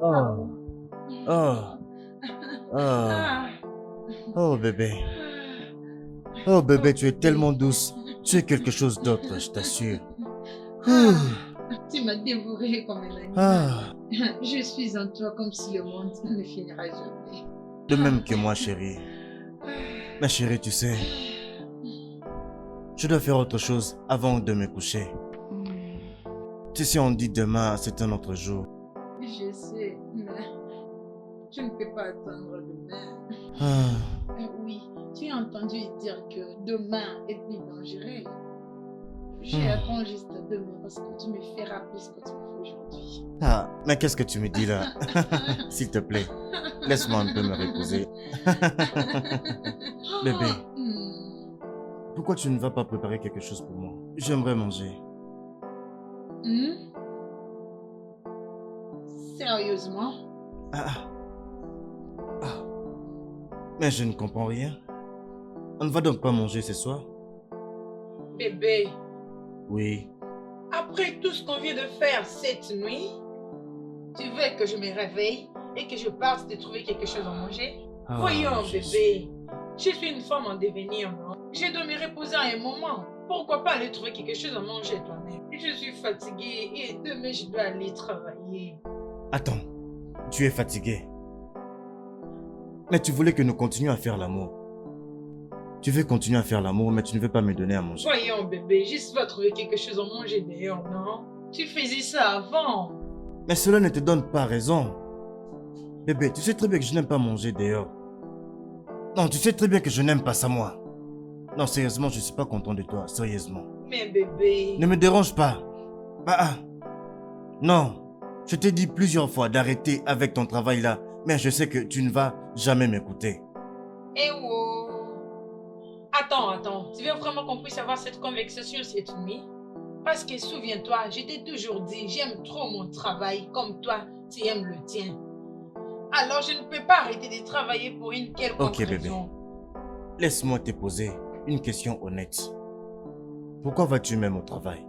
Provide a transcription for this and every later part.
Oh, oh, oh, Ah, oh bébé. Oh ah, bébé, oh tu es bébé. tellement douce. Tu es quelque chose d'autre, je t'assure. Ouh, Tu m'as dévoré comme un animal. ah, Je suis en toi comme si le monde ne finira jamais. de Ah, même que moi, chérie. ah, Ma chérie, tu sais, je dois faire autre chose avant de me coucher. hmm. Tu sais, on dit demain, c'est un autre jour. Je sais, mais je ne peux pas attendre demain. Ah, Oui, tu as entendu dire que demain est plus dangereux. hmm. J'attends juste demain parce que tu me fais rappeler ce que tu m'as fait aujourd'hui. Ah, mais qu'est-ce que tu me dis là? S'il te plaît, laisse-moi un peu me reposer. Bébé, Hmm. pourquoi tu ne vas pas préparer quelque chose pour moi? J'aimerais manger. Hmm? Sérieusement? Ah, ah, mais je ne comprends rien. On ne va donc pas manger ce soir? Bébé, Oui. après tout ce qu'on vient de faire cette nuit, tu veux que je me réveille et que je parte de trouver quelque chose à manger? Ah, Voyons, Jésus. bébé, je suis une femme en devenir, non? Je dois me reposer à un moment. Pourquoi pas aller trouver quelque chose à manger toi-même? Je suis fatiguée et demain je dois aller travailler. Attends, tu es fatigué. Mais tu voulais que nous continuions à faire l'amour. Tu veux continuer à faire l'amour, mais tu ne veux pas me donner à manger. Voyons, bébé, juste va trouver quelque chose à manger dehors, non? Tu faisais ça avant. Mais cela ne te donne pas raison. Bébé, tu sais très bien que je n'aime pas manger dehors. Non, tu sais très bien que je n'aime pas ça, moi. Non, sérieusement, je ne suis pas content de toi, sérieusement. Mais bébé, Ne me dérange pas. Ah, non. Je t'ai dit plusieurs fois d'arrêter avec ton travail là, mais je sais que tu ne vas jamais m'écouter. eh oh. Attends, tu veux vraiment qu'on puisse avoir cette conversation cette nuit? Parce que souviens-toi, je t'ai toujours dit, j'aime trop mon travail comme toi, tu aimes le tien. Alors je ne peux pas arrêter de travailler pour une quelconque Ok, bébé. raison. Laisse-moi te poser une question honnête. Pourquoi vas-tu même au travail?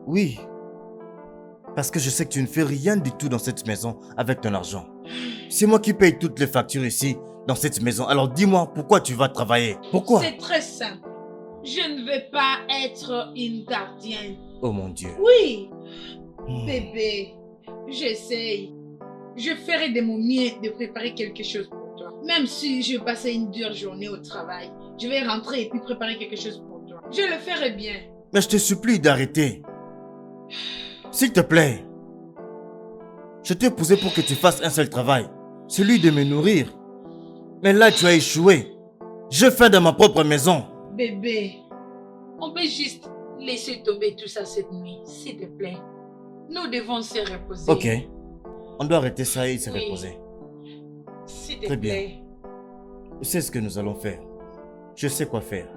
Oui, parce que je sais que tu ne fais rien du tout dans cette maison avec ton argent. C'est moi qui paye toutes les factures ici, dans cette maison. Alors dis-moi, pourquoi tu vas travailler? Pourquoi? C'est très simple. Je ne veux pas être une gardienne. Oh mon Dieu. Oui, Hmm. bébé, j'essaye. Je ferai de mon mieux de préparer quelque chose pour toi. Même si je passais une dure journée au travail, je vais rentrer et puis préparer quelque chose pour toi. Je le ferai bien. Mais je te supplie d'arrêter. S'il te plaît. Je t'ai posé pour que tu fasses un seul travail, celui de me nourrir. Mais là, tu as échoué. Je fais dans ma propre maison. Bébé, on peut juste laisser tomber tout ça cette nuit, s'il te plaît. Nous devons se Ok, reposer. on doit arrêter ça et se Oui, reposer. s'il te Très bien. plaît. Je sais ce que nous allons faire. Je sais quoi faire.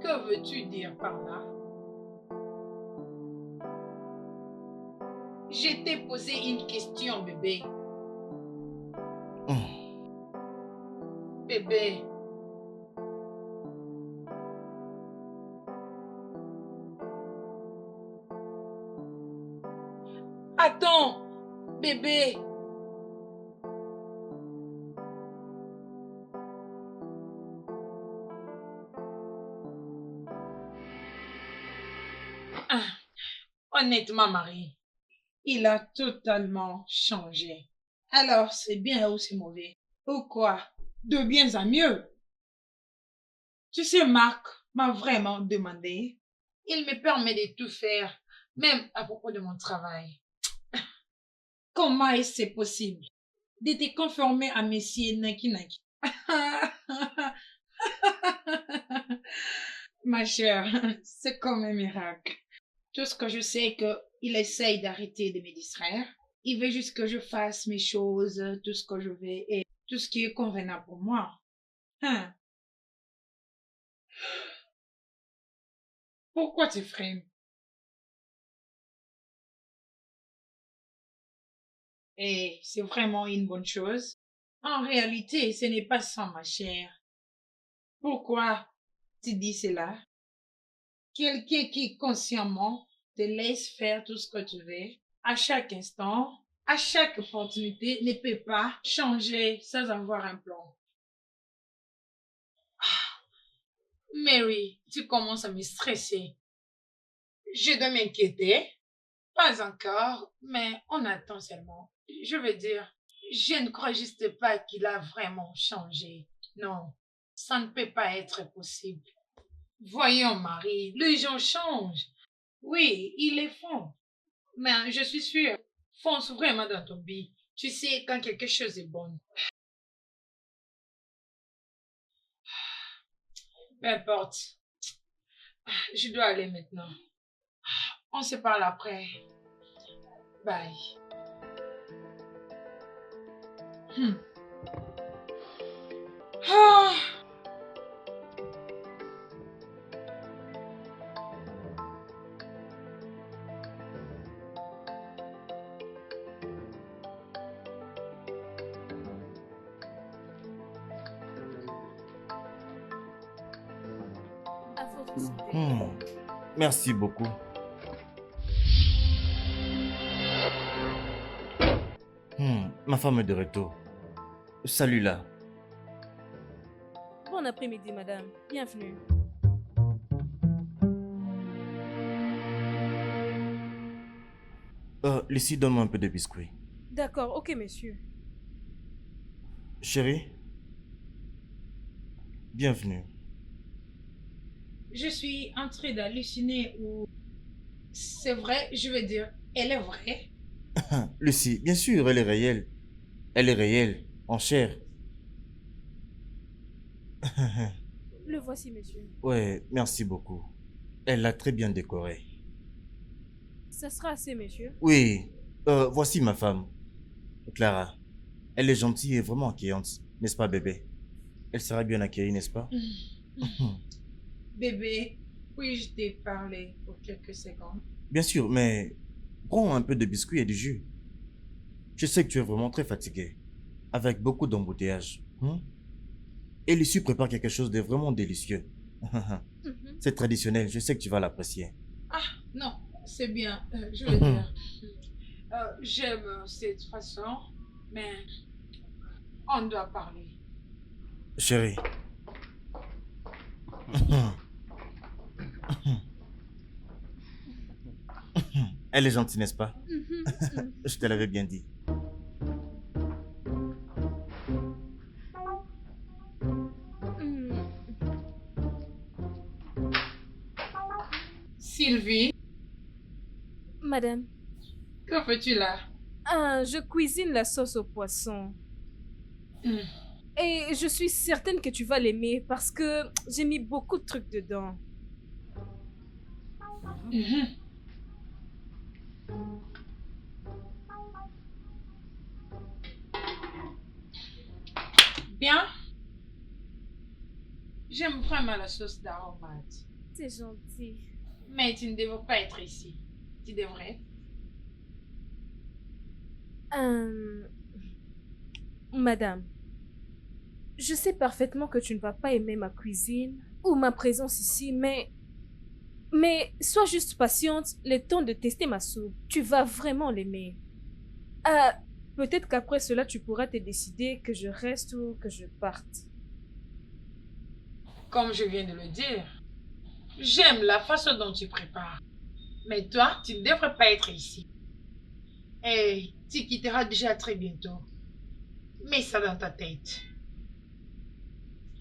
Que veux-tu dire par là? Je t'ai posé une question, bébé. Hmm. Bébé, attends, bébé. Ah, honnêtement, Marie, il a totalement changé. Alors, c'est bien ou c'est mauvais? Ou quoi? De bien à mieux. Tu sais, Marc m'a vraiment demandé. Il me permet de tout faire, même à propos de mon travail. Comment est-ce possible de te conformer à Monsieur Naki Naki? Ma chère, c'est comme un miracle. Tout ce que je sais, c'est qu'il essaye d'arrêter de me distraire. Il veut juste que je fasse mes choses, tout ce que je veux et tout ce qui est convenable pour moi. Hein? Pourquoi tu frimes? Et c'est vraiment une bonne chose. En réalité, ce n'est pas ça, ma chère. Pourquoi tu dis cela? Quelqu'un qui consciemment te laisse faire tout ce que tu veux À chaque instant, à chaque opportunité, ne peut pas changer sans avoir un plan. Mary, tu commences à me stresser. Je dois m'inquiéter. Pas encore, mais on attend seulement. Je veux dire, je ne crois juste pas qu'il a vraiment changé. Non, ça ne peut pas être possible. Voyons, Marie, les gens changent. Oui, ils les font. Mais je suis sûre, fonce vraiment dans ton but. Tu sais quand quelque chose est bon. Peu importe. Je dois aller maintenant. On se parle après. Bye. Hmm. Ah. À votre santé. Merci beaucoup. Ma femme est de retour. Salut là. Bon après-midi, madame. Bienvenue. Lucie, donne-moi un peu de biscuits. D'accord, ok, monsieur. Chérie, bienvenue. Je suis en train d'halluciner ou c'est vrai, je veux dire, elle est vraie. Lucie, bien sûr, elle est réelle. Elle est réelle, en chair. Le voici, monsieur. Ouais, merci beaucoup. Elle l'a très bien décoré. Ça sera assez, monsieur. Oui, voici ma femme, Clara. Elle est gentille et vraiment accueillante, n'est-ce pas, bébé? Elle sera bien accueillie, n'est-ce pas? Bébé, puis-je te parler pour quelques secondes? Bien sûr, mais prends un peu de biscuits et du jus. Je sais que tu es vraiment très fatigué, avec beaucoup d'embouteillages. Et Lucie prépare quelque chose de vraiment délicieux. Mhm. C'est traditionnel, je sais que tu vas l'apprécier. Ah, non, c'est bien, je veux dire. J'aime cette façon, mais on doit parler. Chérie. Elle est gentille, n'est-ce pas? Mhm. Je te l'avais bien dit. Mhm. Sylvie, Madame, que fais-tu là? je cuisine la sauce au poisson. Hmm. Et je suis certaine que tu vas l'aimer parce que j'ai mis beaucoup de trucs dedans. Mhm. Bien, j'aime vraiment la sauce d'aromate. C'est gentil. Mais tu ne devrais pas être ici. Tu devrais. Euh, Madame, je sais parfaitement que tu ne vas pas aimer ma cuisine ou ma présence ici, mais sois juste patiente le temps de tester ma soupe. Tu vas vraiment l'aimer. Peut-être qu'après cela, tu pourras te décider que je reste ou que je parte. Comme je viens de le dire, j'aime la façon dont tu prépares. Mais toi, tu ne devrais pas être ici. Et tu quitteras déjà très bientôt. Mets ça dans ta tête.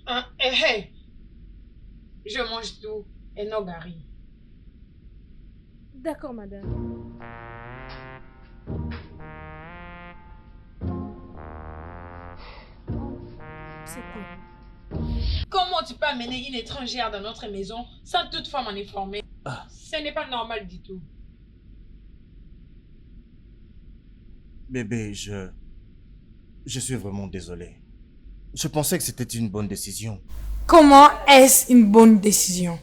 Hein, je mange tout et non Gary. D'accord, madame. C'est terrible. Comment tu peux amener une étrangère dans notre maison sans toutefois m'en informer? Ah, Ce n'est pas normal du tout. bébé, je suis vraiment désolé. Je pensais que c'était une bonne décision. Comment est-ce une bonne décision?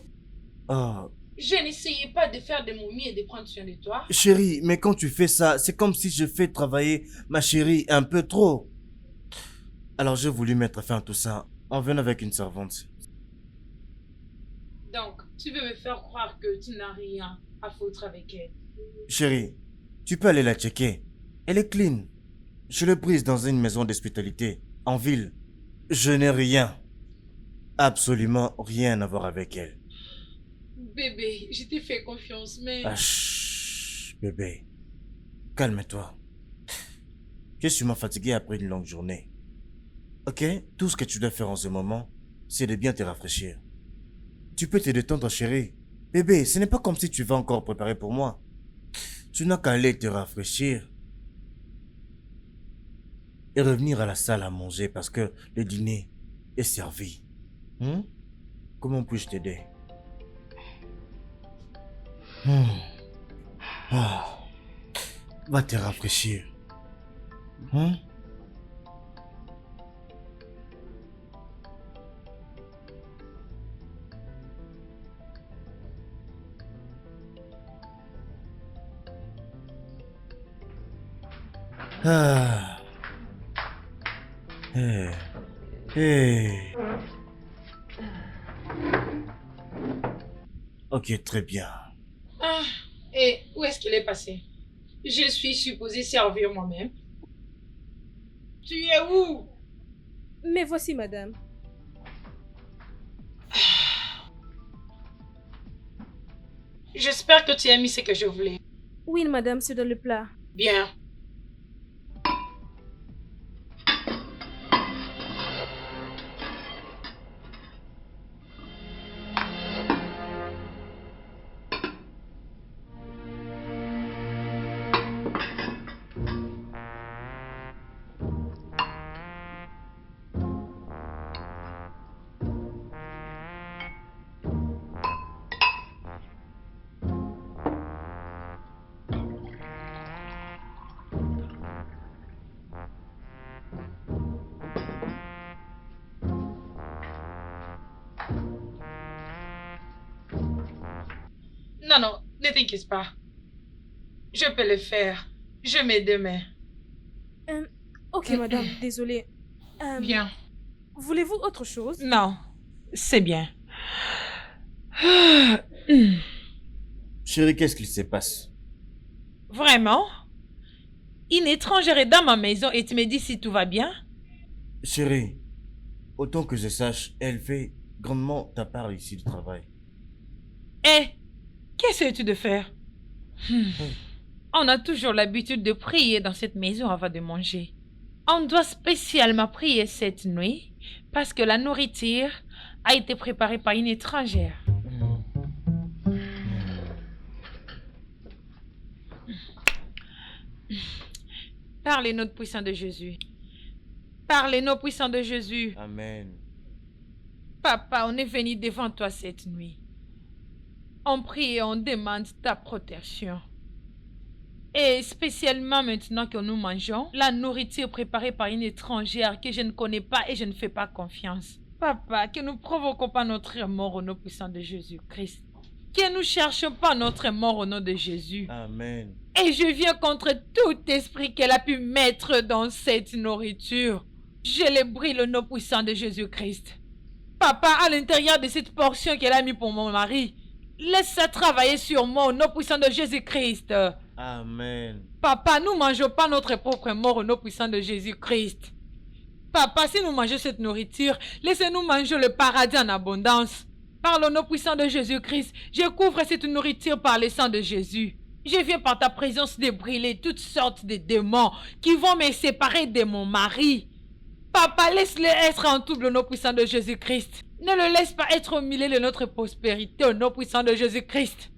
Ah, Je n'essayais pas de faire des momies et de prendre soin de toi. chérie, mais quand tu fais ça, c'est comme si je fais travailler ma chérie un peu trop. Alors j'ai voulu mettre fin à tout ça en venant avec une servante. Donc, tu veux me faire croire que tu n'as rien à foutre avec elle. Chérie, Tu peux aller la checker. Elle est clean. Je l'ai prise dans une maison d'hospitalité, en ville. Je n'ai rien, absolument rien à voir avec elle. Bébé, je t'ai fait confiance, mais... Ah, chut, bébé. Calme-toi. Je suis sûrement fatigué après une longue journée. Ok? Tout ce que tu dois faire en ce moment, c'est de bien te rafraîchir. Tu peux te détendre, chérie. Bébé, ce n'est pas comme si tu vas encore préparer pour moi. Tu n'as qu'à aller te rafraîchir et revenir à la salle à manger parce que le dîner est servi. Hmm? Comment puis-je t'aider? Hmm. Ah. Va te rafraîchir. Hmm? Ah. Hey. Hey. Ok, très bien. Ah, et où est-ce qu'il est passé? Je suis supposée servir moi-même. Tu es où? Mais voici, madame. J'espère que tu as mis ce que je voulais. Oui, madame, c'est dans le plat. Bien. Non, non, ne t'inquiète pas. Je peux le faire. Je mets deux mains. Ok, madame, désolée. Bien. Voulez-vous autre chose? Non, c'est bien. Chérie, qu'est-ce qu'il se passe? Vraiment? Une étrangère est dans ma maison et tu me dis si tout va bien? Chérie, autant que je sache, elle fait grandement ta part ici du travail. Eh, qu'essayes-tu de faire? Hey. On a toujours l'habitude de prier dans cette maison avant de manger. On doit spécialement prier cette nuit parce que la nourriture a été préparée par une étrangère. Parlez notre puissant de Jésus. Parlez nos puissants de Jésus. Amen. Papa, on est venu devant toi cette nuit. On prie et on demande ta protection. Et spécialement maintenant que nous mangeons la nourriture préparée par une étrangère que je ne connais pas et je ne fais pas confiance. Papa, que nous ne provoquons pas notre mort au nom puissant de Jésus-Christ. Que nous ne cherchons pas notre mort au nom de Jésus. Amen. Et je viens contre tout esprit qu'elle a pu mettre dans cette nourriture. Je les brille au nom puissant de Jésus-Christ. Papa, à l'intérieur de cette portion qu'elle a mis pour mon mari, laisse ça travailler sur moi au nom puissant de Jésus-Christ. Amen. Papa, nous ne mangeons pas notre propre mort au nom puissant de Jésus-Christ. Papa, si nous mangeons cette nourriture, laissez-nous manger le paradis en abondance. Par le nom puissant de Jésus-Christ, je couvre cette nourriture par le sang de Jésus. Je viens par ta présence débrûler toutes sortes de démons qui vont me séparer de mon mari. Papa, laisse-le être en tout le nom puissant de Jésus-Christ. Ne le laisse pas être au milieu de notre prospérité au nom puissant de Jésus-Christ.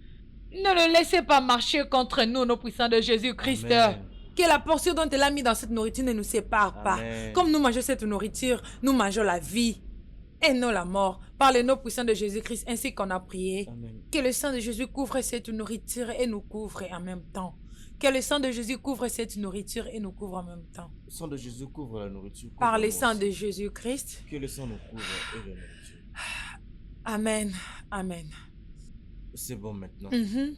Ne le laissez pas marcher contre nous au nom puissant de Jésus-Christ. Amen. Que la portion dont elle a mis dans cette nourriture ne nous sépare pas. Amen. Comme nous mangeons cette nourriture, nous mangeons la vie et non la mort. Par le nom puissant de Jésus-Christ, ainsi qu'on a prié. Amen. Que le sang de Jésus couvre cette nourriture et nous couvre en même temps. Que le sang de Jésus couvre cette nourriture et nous couvre en même temps. Le sang de Jésus couvre la nourriture. Par le couvre-nous sang aussi. de Jésus-Christ. Que le sang nous couvre et la nourriture. Amen. Amen. C'est bon maintenant. Mhm.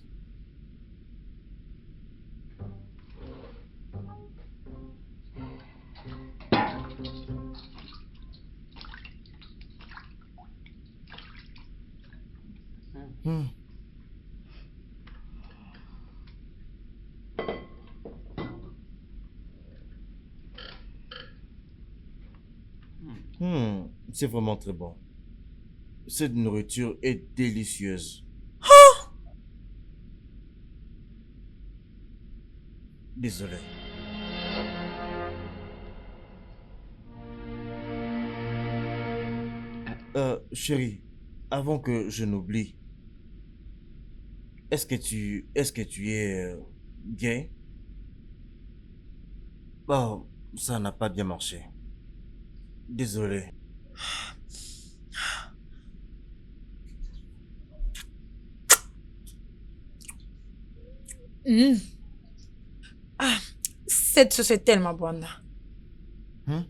Hmm. C'est vraiment très bon. Cette nourriture est délicieuse. Désolé. Chérie, avant que je n'oublie, est-ce que tu es gay? Oh, ça n'a pas bien marché. Désolé. Hmm. Ah, cette sauce est tellement bonne. Hein?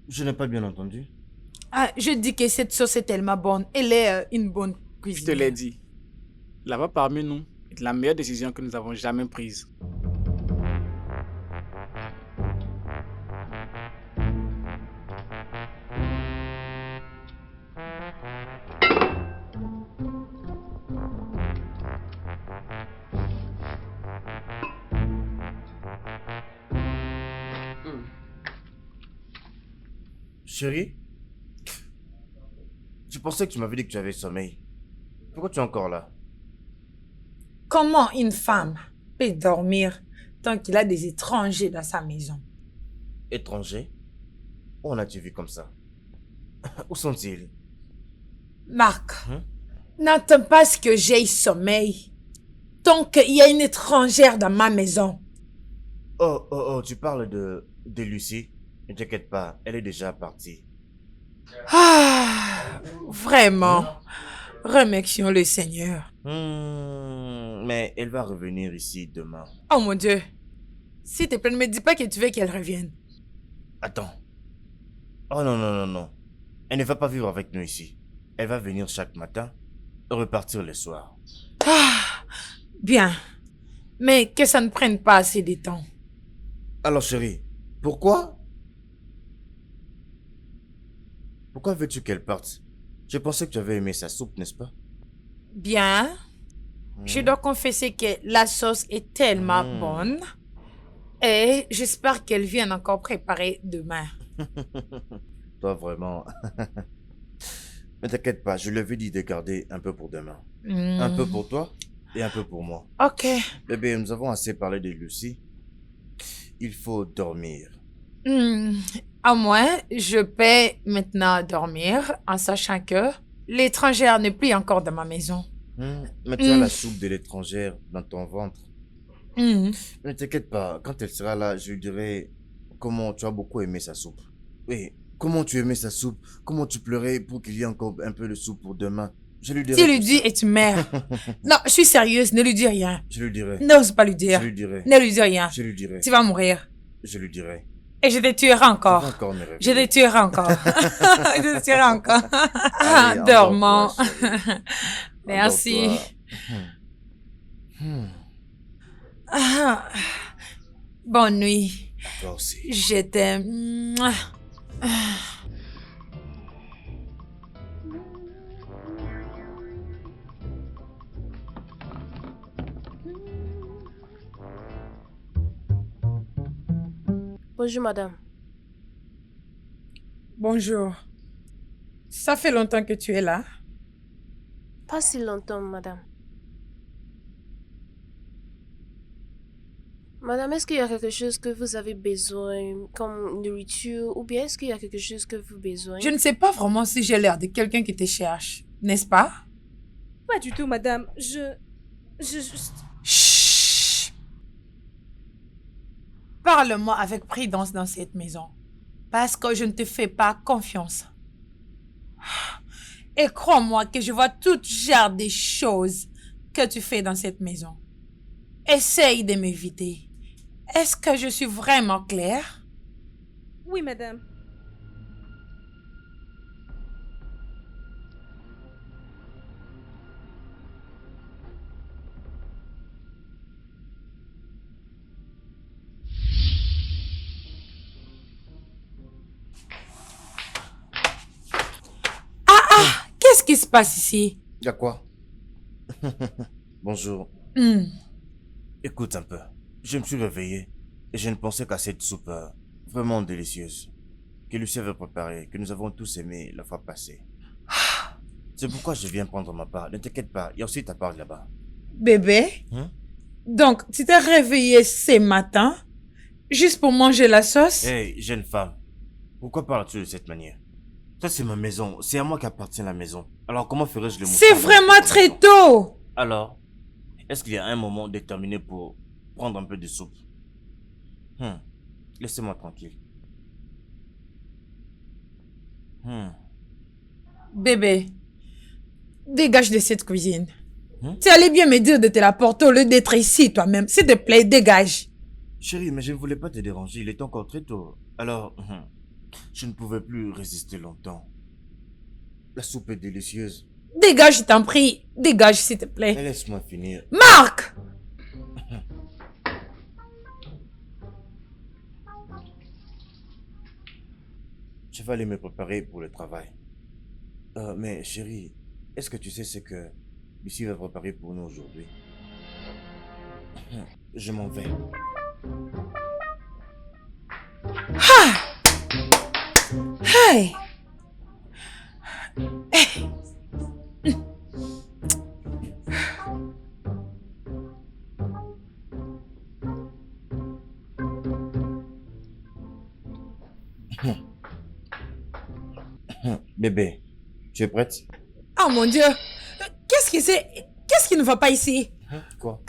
Je n'ai pas bien entendu. Ah, je dis que cette sauce est tellement bonne. Elle est une bonne Je te cuisinière. l'ai dit. Là-bas parmi nous est la meilleure décision que nous avons jamais prise. Chérie, je pensais que tu m'avais dit que tu avais sommeil. Pourquoi tu es encore là? Comment une femme peut dormir tant qu'il a des étrangers dans sa maison? Étranger? Où en as-tu vu comme ça? Où sont-ils? Marc, Hein? n'attends pas ce que j'aie sommeil tant qu'il y a une étrangère dans ma maison. Oh, tu parles de Lucie? Ne t'inquiète pas, elle est déjà partie. Ah, vraiment, remercions le Seigneur. Mais elle va revenir ici demain. Oh mon Dieu, s'il te plaît, ne me dis pas que tu veux qu'elle revienne. Attends. Oh non. Elle ne va pas vivre avec nous ici. Elle va venir chaque matin et repartir le soir. Ah, bien, mais que ça ne prenne pas assez de temps. Alors chérie, pourquoi veux-tu qu'elle parte? Je pensais que tu avais aimé sa soupe, n'est-ce pas? Bien, je dois confesser que la sauce est tellement bonne et j'espère qu'elle vienne encore préparer demain. Toi vraiment. Mais t'inquiète pas, je lui avais dit de garder un peu pour demain. Un peu pour toi et un peu pour moi. Ok. Bébé, nous avons assez parlé de Lucie. Il faut dormir. À moins, je peux maintenant dormir en sachant que l'étrangère n'est plus encore dans ma maison. Mais tu as la soupe de l'étrangère dans ton ventre. Ne t'inquiète pas, quand elle sera là, je lui dirai comment tu as beaucoup aimé sa soupe. Oui, comment tu aimais sa soupe, comment tu pleurais pour qu'il y ait encore un peu de soupe pour demain. Je lui dirai. Tu lui tout dis ça. et tu meurs. Non, je suis sérieuse, ne lui dis rien. Je lui dirai. N'ose pas lui dire. Je lui dirai. Ne lui dis rien. Je lui dirai. Tu vas mourir. Je lui dirai. Et je te tuerai Tu vas encore. encore me réveiller. Je te tuerai encore. Je te tuerai encore. Allez, Dormant. endors-toi, chérie. Merci. Endors-toi. Ah, bonne nuit. Toi aussi. Je t'aime. Bonjour, madame. Bonjour. Ça fait longtemps que tu es là? Pas si longtemps, madame. Madame, est-ce qu'il y a quelque chose que vous avez besoin, comme nourriture, ou bien est-ce qu'il y a quelque chose que vous avez besoin? Je ne sais pas vraiment si j'ai l'air de quelqu'un qui te cherche, n'est-ce pas? Pas du tout, madame. Chut! Parle-moi avec prudence dans cette maison, parce que je ne te fais pas confiance. Et crois-moi que je vois tout genre de choses que tu fais dans cette maison. Essaye de m'éviter. Est-ce que je suis vraiment claire? Oui, madame. Qu'est-ce qui se passe ici? Y'a quoi? Bonjour. Écoute un peu. Je me suis réveillé et je ne pensais qu'à cette soupe vraiment délicieuse. que Lucie avait préparé, que nous avons tous aimé la fois passée. C'est pourquoi je viens prendre ma part. Ne t'inquiète pas, il y a aussi ta part là-bas. Bébé, Hein? donc tu t'es réveillé ce matin juste pour manger la sauce? Hey, jeune femme, pourquoi parles-tu de cette manière? Ça, c'est ma maison. C'est à moi qu'appartient la maison. Alors, comment ferais-je le C'est vraiment très tôt. Alors, est-ce qu'il y a un moment déterminé pour prendre un peu de soupe? Laissez-moi tranquille. Bébé, dégage de cette cuisine. Hein? Tu allais bien me dire de te la porter au lieu d'être ici toi-même. S'il te plaît, dégage. Chérie, mais je ne voulais pas te déranger. Il est encore très tôt. Alors, je ne pouvais plus résister longtemps. La soupe est délicieuse. Dégage, je t'en prie. Dégage, s'il te Mais plaît. laisse-moi finir. Marc! Je vais aller me préparer pour le travail. Mais chérie, est-ce que tu sais ce que Lucie va préparer pour nous aujourd'hui? Je m'en vais. Hey! Bébé, tu es prête? Oh mon Dieu! Qu'est-ce que c'est? Qu'est-ce qui ne va pas ici? Quoi?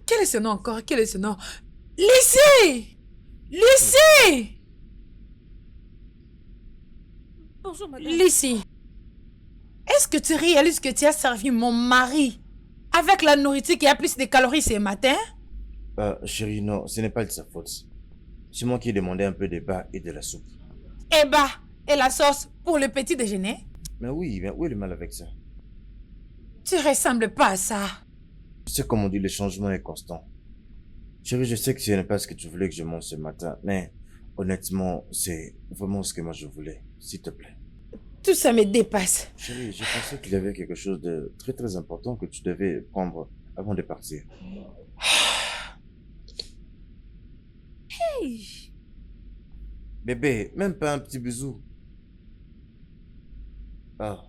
Quel est ce nom encore? Quel est ce nom? Lucie! Lucie! Bonjour, madame. Lucie, est-ce que tu réalises que tu as servi mon mari avec la nourriture qui a plus de calories ce matin? Chérie, non, ce n'est pas de sa faute. C'est moi qui ai demandé un peu de bas et de la soupe. Eh bah, et la sauce pour le petit déjeuner? Mais oui, mais où est le mal avec ça? Tu ressembles pas à ça. Tu sais comme on dit, le changement est constant. Chérie, je sais que ce n'est pas ce que tu voulais que je mange ce matin, mais honnêtement, c'est vraiment ce que moi je voulais. S'il te plaît. Tout ça me dépasse. Chérie, je pensais qu'il y avait quelque chose de très très important que tu devais prendre avant de partir. Hey! Bébé, même pas un petit bisou. Ah,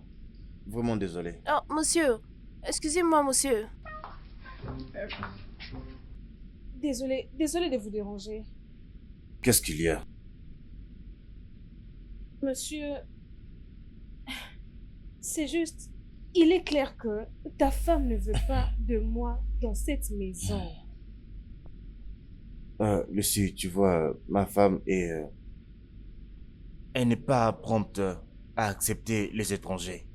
vraiment désolé. Oh, monsieur. Excusez-moi, monsieur. Désolée de vous déranger. Qu'est-ce qu'il y a? Monsieur, c'est juste, il est clair que ta femme ne veut pas de moi dans cette maison. Lucie, tu vois, ma femme est... elle n'est pas prompte à accepter les étrangers.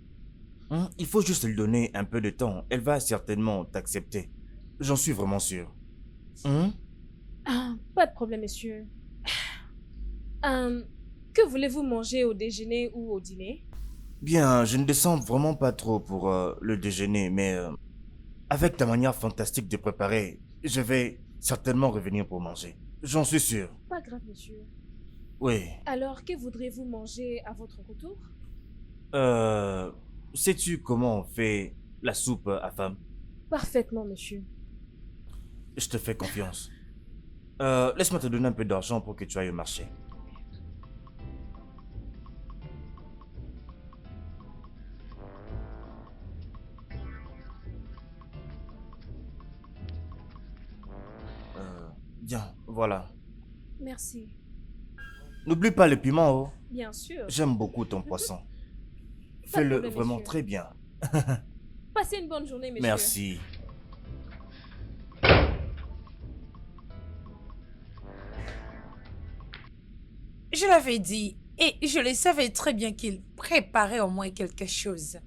Il faut juste lui donner un peu de temps. Elle va certainement t'accepter. J'en suis vraiment sûr. Ah, pas de problème, monsieur. Que voulez-vous manger au déjeuner ou au dîner? Bien, je ne descends vraiment pas trop pour le déjeuner, mais avec ta manière fantastique de préparer, je vais certainement revenir pour manger. J'en suis sûr. Pas grave, monsieur. Oui. Alors, que voudrez-vous manger à votre retour? Sais-tu comment on fait la soupe à femme? Parfaitement, monsieur. Je te fais confiance. Laisse-moi te donner un peu d'argent pour que tu ailles au marché. Bien, voilà. Merci. N'oublie pas le piment, oh. Bien sûr. J'aime beaucoup ton poisson. Pas de Fais-le problème, vraiment monsieur. très bien. Passez une bonne journée, monsieur. Merci. Je l'avais dit et je le savais très bien qu'il préparait au moins quelque chose.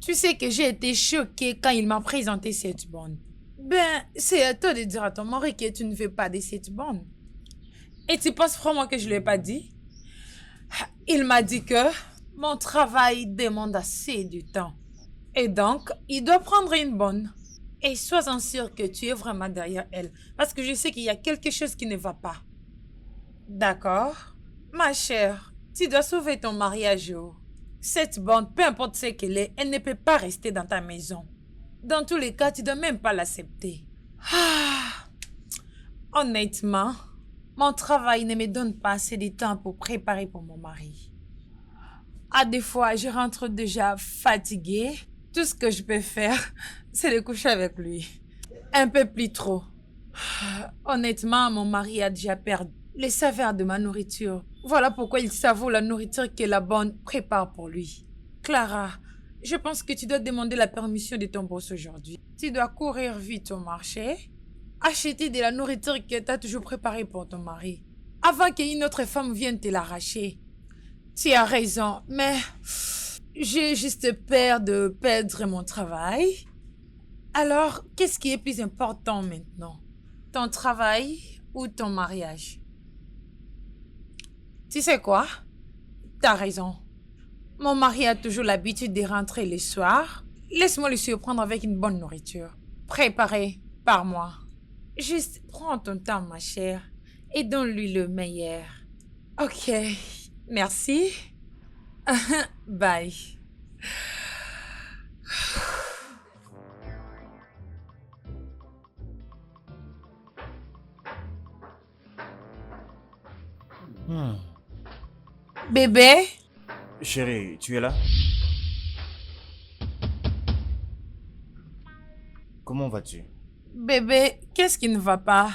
Tu sais que j'ai été choquée quand il m'a présenté cette bonne. Ben, c'est à toi de dire à ton mari que tu ne veux pas de cette bonne. Et tu penses vraiment que je ne l'ai pas dit? Il m'a dit que mon travail demande assez de temps. Et donc, il doit prendre une bonne. Et sois-en sûr que tu es vraiment derrière elle. Parce que je sais qu'il y a quelque chose qui ne va pas. D'accord? Ma chère, tu dois sauver ton mariage. Cette bonne, peu importe ce qu'elle est, elle ne peut pas rester dans ta maison. Dans tous les cas, tu ne dois même pas l'accepter. Honnêtement, Mon travail ne me donne pas assez de temps pour préparer pour mon mari. À des fois, je rentre déjà fatiguée. Tout ce que je peux faire, c'est de coucher avec lui. Un peu plus trop. Honnêtement, mon mari a déjà perdu les saveurs de ma nourriture. Voilà pourquoi il savoure la nourriture que la bonne prépare pour lui. Clara, je pense que tu dois demander la permission de ton boss aujourd'hui. Tu dois courir vite au marché, acheter de la nourriture que tu as toujours préparée pour ton mari, avant qu'une autre femme vienne te l'arracher. Tu as raison, mais j'ai juste peur de perdre mon travail. Alors, qu'est-ce qui est plus important maintenant? Ton travail ou ton mariage? Tu sais quoi? T'as raison. Mon mari a toujours l'habitude de rentrer le soir. Laisse-moi le surprendre avec une bonne nourriture, préparée par moi. Juste prends ton temps, ma chère, et donne-lui le meilleur. Ok, merci. Bye. Bébé? Chérie, tu es là? Comment vas-tu? Bébé, qu'est-ce qui ne va pas?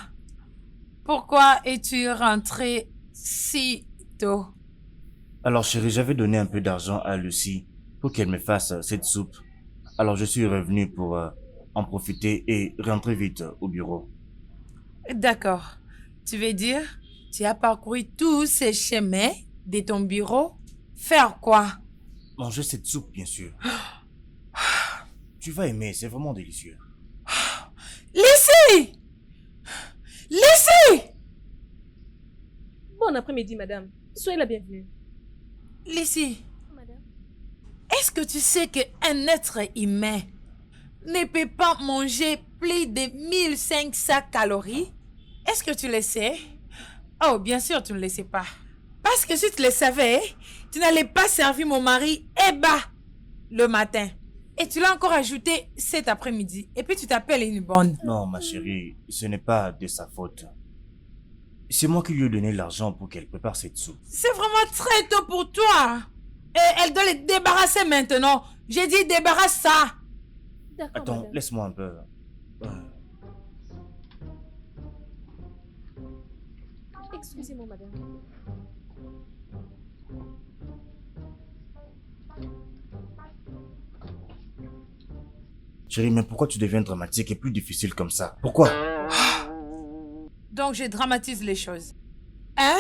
Pourquoi es-tu rentré si tôt? Alors chérie, j'avais donné un peu d'argent à Lucie pour qu'elle me fasse cette soupe. Alors je suis revenu pour en profiter et rentrer vite au bureau. D'accord. Tu veux dire, tu as parcouru tous ces chemins de ton bureau? Faire quoi? Manger cette soupe, bien sûr. Tu vas aimer, c'est vraiment délicieux. Lucie! Lucie! Bon après-midi, madame. Soyez la bienvenue. Lucie, Madame? est-ce que tu sais qu'un être humain ne peut pas manger plus de 1500 calories? Est-ce que tu le sais? Oh, bien sûr, tu ne le sais pas. Parce que si tu le savais, tu n'allais pas servir mon mari le matin. Et tu l'as encore ajouté cet après-midi. Et puis tu t'appelles une bonne. Non, ma chérie, ce n'est pas de sa faute. C'est moi qui lui ai donné l'argent pour qu'elle prépare cette soupe. C'est vraiment très tôt pour toi. Et elle doit le débarrasser maintenant. J'ai dit débarrasse ça. D'accord, Attends, madame. laisse-moi un peu. Excusez-moi, madame. Chérie, mais pourquoi tu deviens dramatique et plus difficile comme ça? Pourquoi? Donc je dramatise les choses. Hein?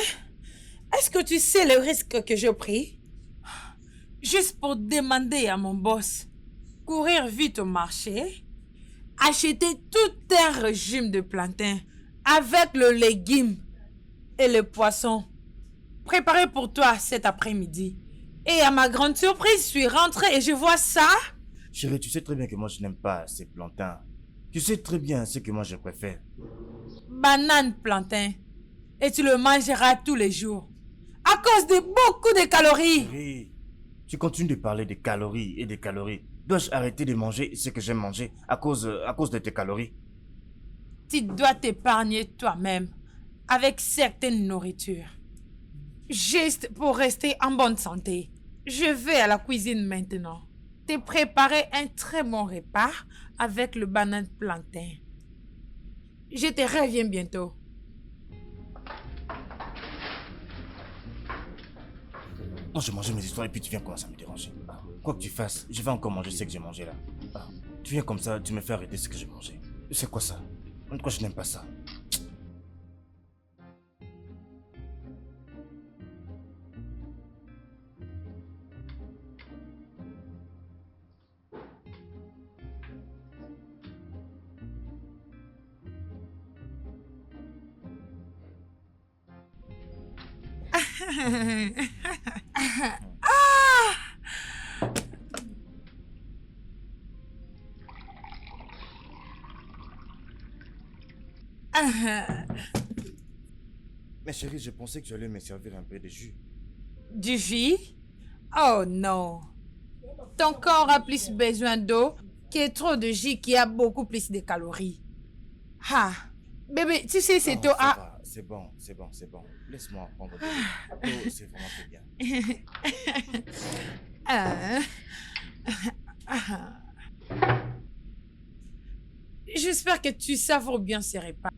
Est-ce que tu sais le risque que j'ai pris? Juste pour demander à mon boss, courir vite au marché, acheter tout un régime de plantain avec le légume et le poisson préparé pour toi cet après-midi. Et à ma grande surprise, je suis rentrée et je vois ça. Chérie, tu sais très bien que moi je n'aime pas ces plantains. Tu sais très bien ce que moi je préfère. Banane plantain. Et tu le mangeras tous les jours. À cause de beaucoup de calories. Chérie, tu continues de parler des calories et des calories. Dois-je arrêter de manger ce que j'aime manger à cause de tes calories? Tu dois t'épargner toi-même avec certaines nourritures. Juste pour rester en bonne santé. Je vais à la cuisine maintenant. Te préparer un très bon repas avec le banane plantain. Je te reviens bientôt. Non, je mangeais mes histoires et puis tu viens commencer à me déranger. Quoi que tu fasses, je vais encore manger ce que j'ai mangé là. Tu viens comme ça, tu me fais arrêter ce que j'ai mangé. C'est quoi ça? Pourquoi je n'aime pas ça? Mais chérie, je pensais que tu allais me servir un peu de jus. Du jus? Oh non. Ton corps a plus besoin d'eau que trop de jus qui a beaucoup plus de calories. Ah, bébé, tu sais, cette eau Non, ça a... va. c'est bon, c'est bon, c'est bon. Laisse-moi prendre de l'eau. L'eau, c'est vraiment très bien. Ah, ah. J'espère que tu savoures bien ces repas.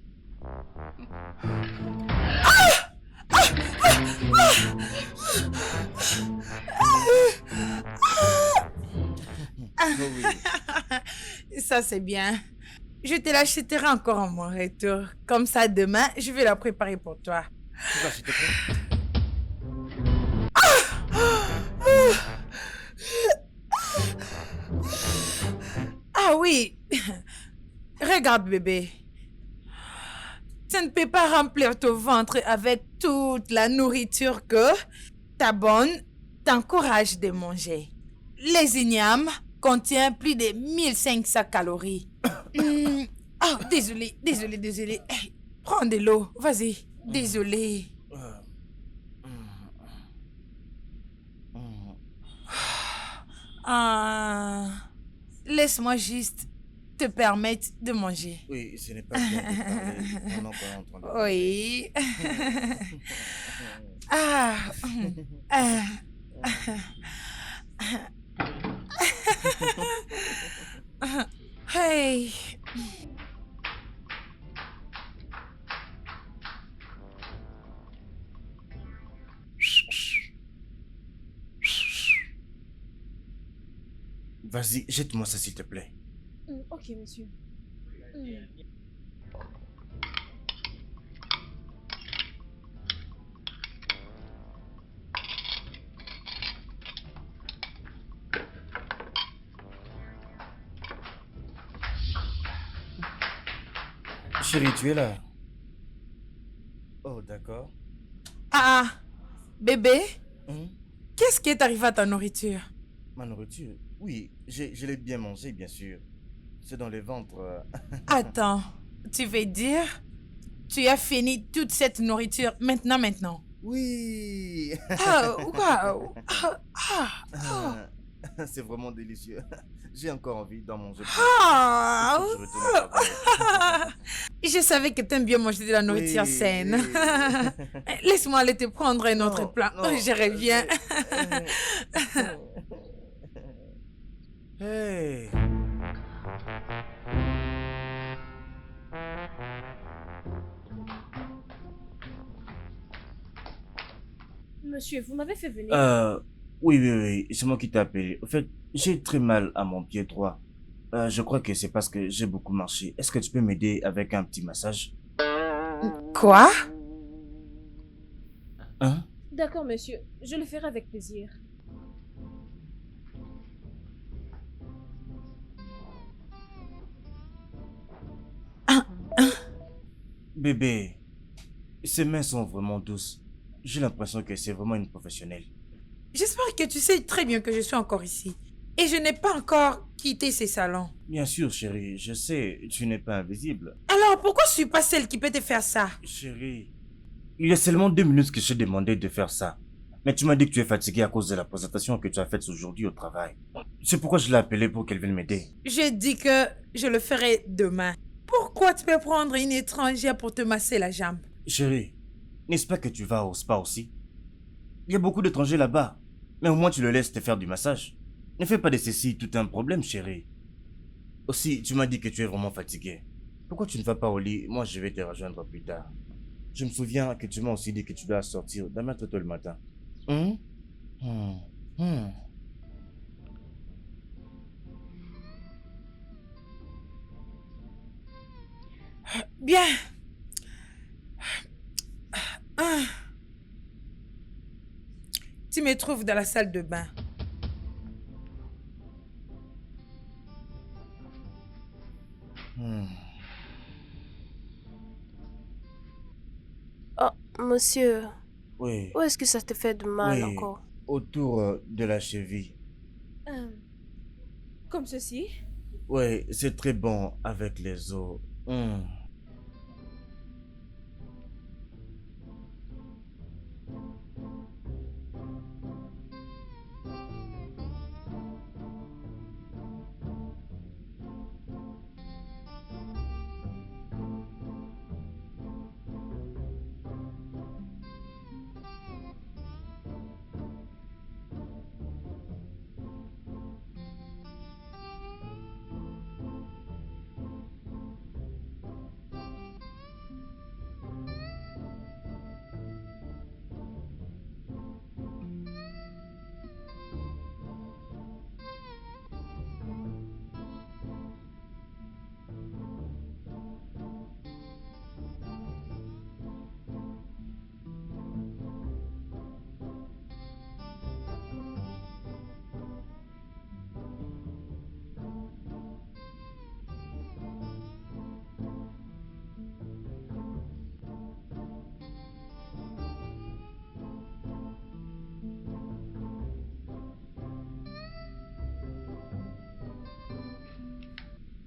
Oh oui. Ça, c'est bien. Je te l'achèterai encore en mon retour. Comme ça, demain, je vais la préparer pour toi. Tu vas, s'il te plaît. Ah oui. Regarde, bébé. Tu ne peux pas remplir ton ventre avec toute la nourriture que ta bonne t'encourage de manger. Les ignames contiennent plus de 1500 calories. Oh, désolé. Hey, prends de l'eau, vas-y. Désolé. Euh, hum, hum. Ah, laisse-moi juste te permettre de manger. Oui, ce n'est pas bien de parler pendant qu'on est en train de parler. Oui. Ah. Ah. Hey. Vas-y, jette-moi ça, s'il te plaît. Ok, monsieur. Chérie, tu es là? Oh, d'accord. Ah, bébé, Hum, qu'est-ce qui est arrivé à ta nourriture? Ma nourriture? Oui, je l'ai bien mangé, bien sûr. C'est dans le ventre. Attends, tu veux dire, tu as fini toute cette nourriture maintenant? Oui. Ah, waouh. Ah. C'est vraiment délicieux. J'ai encore envie d'en manger plus. Ah. Il faut que je retourne au travail. Je savais que tu aimes bien manger de la nourriture Oui, saine. oui. Laisse-moi aller te prendre un autre Non, plat. non, Je reviens. Hey. Monsieur, vous m'avez fait venir. Oui, c'est moi qui t'ai appelé. En fait, j'ai très mal à mon pied droit. Je crois que c'est parce que j'ai beaucoup marché. Est-ce que tu peux m'aider avec un petit massage? Quoi? Hein? D'accord, monsieur. Je le ferai avec plaisir. Bébé, ses mains sont vraiment douces. J'ai l'impression que c'est vraiment une professionnelle. J'espère que tu sais très bien que je suis encore ici. Et je n'ai pas encore quitté ces salons. Bien sûr, chérie, je sais, tu n'es pas invisible. Alors pourquoi je suis pas celle qui peut te faire ça? Chérie, il y a seulement 2 minutes que je t'ai demandé de faire ça. Mais tu m'as dit que tu es fatiguée à cause de la présentation que tu as faite aujourd'hui au travail. C'est pourquoi je l'ai appelée pour qu'elle vienne m'aider. J'ai dit que je le ferai demain. Pourquoi tu peux prendre une étrangère pour te masser la jambe? Chérie, n'est-ce pas que tu vas au spa aussi? Il y a beaucoup d'étrangers là-bas. Mais au moins tu le laisses te faire du massage. Ne fais pas de ceci tout un problème, chérie. Aussi, tu m'as dit que tu es vraiment fatiguée. Pourquoi tu ne vas pas au lit? Moi, je vais te rejoindre plus tard. Je me souviens que tu m'as aussi dit que tu dois sortir demain très tôt le matin. Hum? Hum, hum. Bien. Ah. Tu me trouves dans la salle de bain. Hum. Oh, monsieur, Oui, où est-ce que ça te fait de mal oui, encore? autour de la cheville. Comme ceci. Oui, c'est très bon avec les os.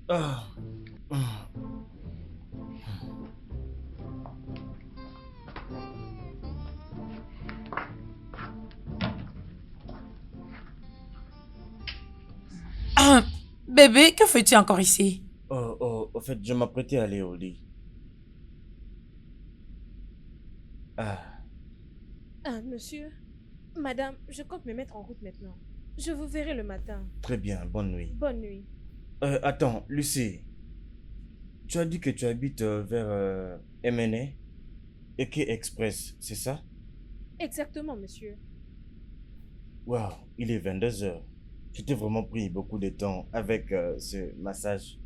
Ah. Ah, bébé, que fais-tu encore ici? Au fait, je m'apprêtais à aller au lit. Ah, Ah, monsieur, madame, je compte me mettre en route maintenant. Je vous verrai le matin. très bien, bonne nuit. Bonne nuit. Attends, Lucie, tu as dit que tu habites vers MNA, Eke Express, c'est ça? Exactement, monsieur. Waouh, il est 22 heures. Je t'ai vraiment pris beaucoup de temps avec ce massage.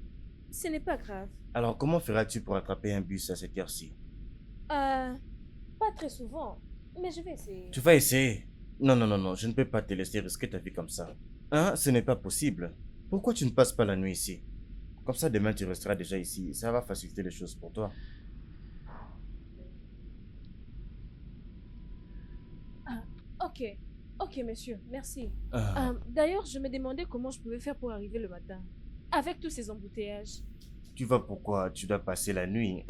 Ce n'est pas grave. Alors, comment feras-tu pour attraper un bus à cette heure-ci? Euh, Pas très souvent, mais je vais essayer. Tu vas essayer? Non, non, non, non, je ne peux pas te laisser risquer ta vie comme ça. Hein, ce n'est pas possible. Pourquoi tu ne passes pas la nuit ici? Comme ça, demain, tu resteras déjà ici. Ça va faciliter les choses pour toi. Ah, ok. Ok, monsieur, merci. Ah, D'ailleurs, je me demandais comment je pouvais faire pour arriver le matin. Avec tous ces embouteillages. tu vas pourquoi? Tu dois passer la nuit.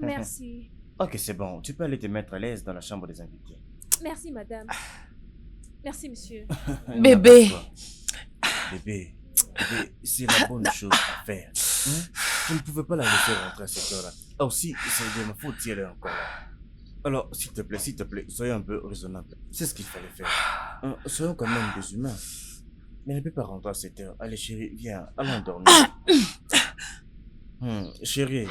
Merci. Ok, c'est bon. Tu peux aller te mettre à l'aise dans la chambre des invités. Merci, madame. Merci, monsieur. Bébé. Bébé, bébé, c'est la bonne chose à faire. Hein? Je ne pouvais pas la laisser rentrer à cette heure-là. Ah aussi, c'est de ma faute si elle est encore là. Alors, s'il te plaît, soyons un peu raisonnable. C'est ce qu'il fallait faire. Hein, soyons quand même des humains. Mais elle ne peut pas rentrer à cette heure. Allez, chérie, viens, allons dormir. Chérie.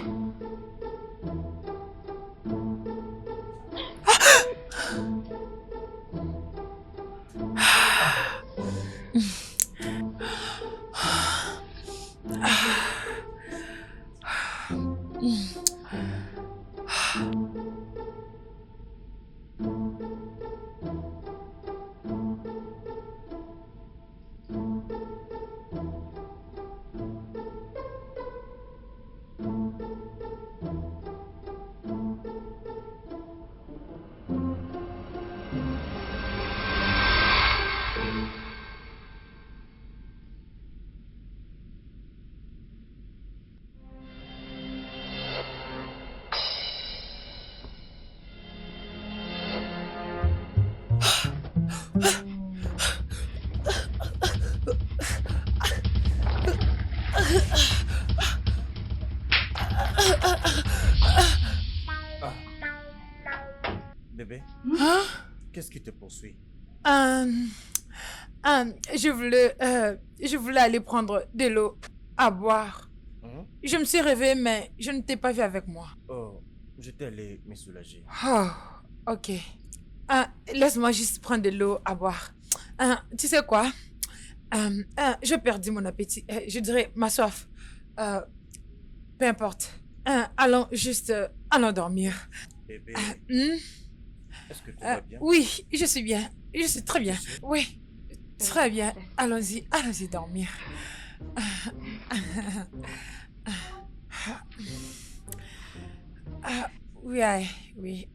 Ah, bébé, Hein? qu'est-ce qui te poursuit? Euh, je voulais aller prendre de l'eau à boire. Hein? Je me suis réveillée, mais je ne t'ai pas vu avec moi. Oh, j'étais allé me soulager. Oh, ok. Laisse-moi juste prendre de l'eau à boire. Tu sais quoi? J'ai perdu mon appétit. Je dirais ma soif. Peu importe. Allons dormir. Bébé, Hmm? est-ce que tout va bien? Oui, je suis bien. Je suis très bien. Tu es sûr? Oui, très bien. Allons-y dormir. Oui, oui.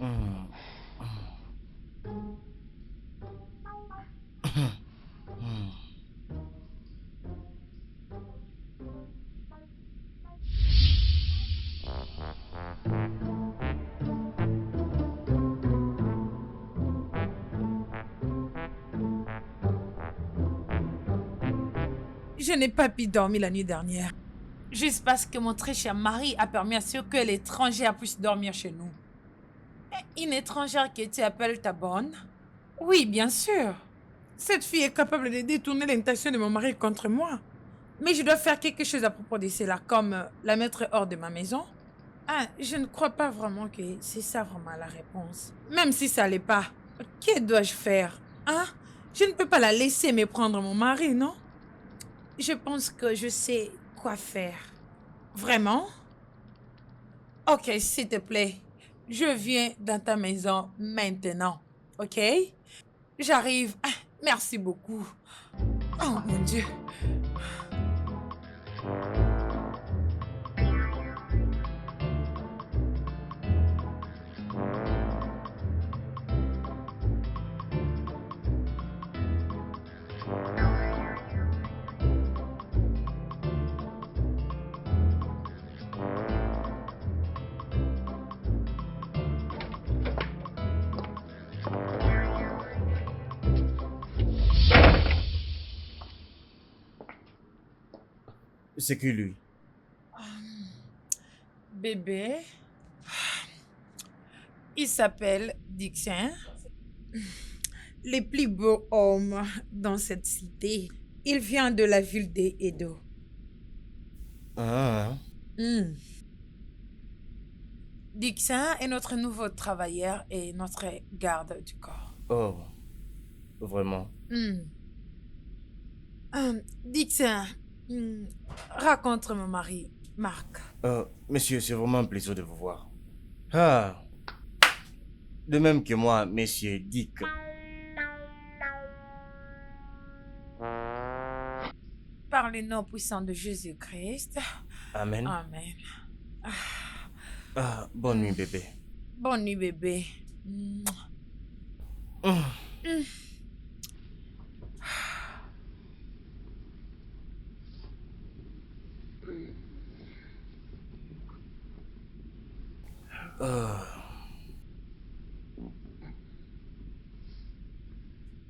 Hum, hum. Je n'ai pas pu dormir la nuit dernière. Juste parce que mon très cher mari a permis à ce que l'étrangère puisse dormir chez nous. Une étrangère que tu appelles ta bonne? Oui, bien sûr. Cette fille est capable de détourner l'intention de mon mari contre moi. Mais je dois faire quelque chose à propos de cela, comme la mettre hors de ma maison. Je ne crois pas vraiment que c'est ça vraiment la réponse. Même si ça l'est pas, que dois-je faire? Je ne peux pas la laisser me prendre mon mari, non? Je pense que je sais quoi faire. Vraiment? Ok, s'il te plaît. Je viens dans ta maison maintenant. Ok? J'arrive. Merci beaucoup. Oh mon Dieu. C'est qui lui? Bébé, il s'appelle Dixon. Le plus beau homme dans cette cité. Il vient de la ville d'Edo. Ah, Dixon est notre nouveau travailleur et notre garde du corps. oh, vraiment. Dixon, raconte mon mari, Marc. Monsieur, c'est vraiment un plaisir de vous voir. Ah, de même que moi, monsieur Dick. Par le nom puissant de Jésus-Christ. Amen. Amen. Ah, bonne nuit, bébé. Bonne nuit, bébé.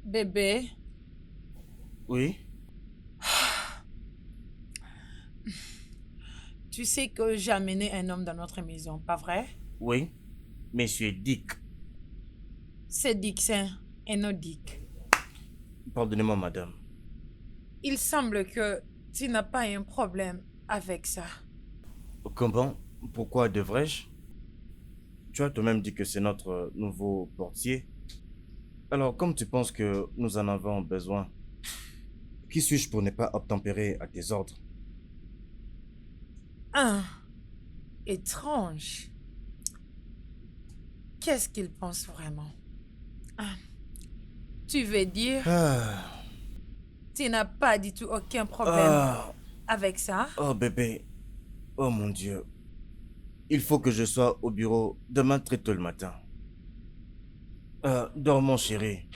Bébé, Oui? tu sais que j'ai amené un homme dans notre maison, pas vrai? Oui? Monsieur Dick. C'est Dixon et non Dick. Pardonnez-moi, madame. Il semble que tu n'as pas un problème avec ça. Comment? Pourquoi devrais-je? Tu as toi-même dit que c'est notre nouveau portier. Alors, comme tu penses que nous en avons besoin, qui suis-je pour ne pas obtempérer à tes ordres? Étrange. Qu'est-ce qu'il pense vraiment? Tu veux dire, tu n'as pas du tout aucun problème avec ça? Oh bébé, oh mon Dieu. Il faut que je sois au bureau demain très tôt le matin. Dors mon chéri.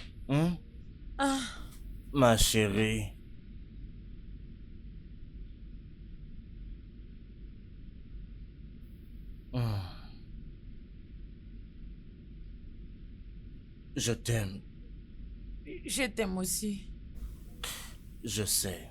Ma chérie. Je t'aime, Je t'aime aussi. je sais.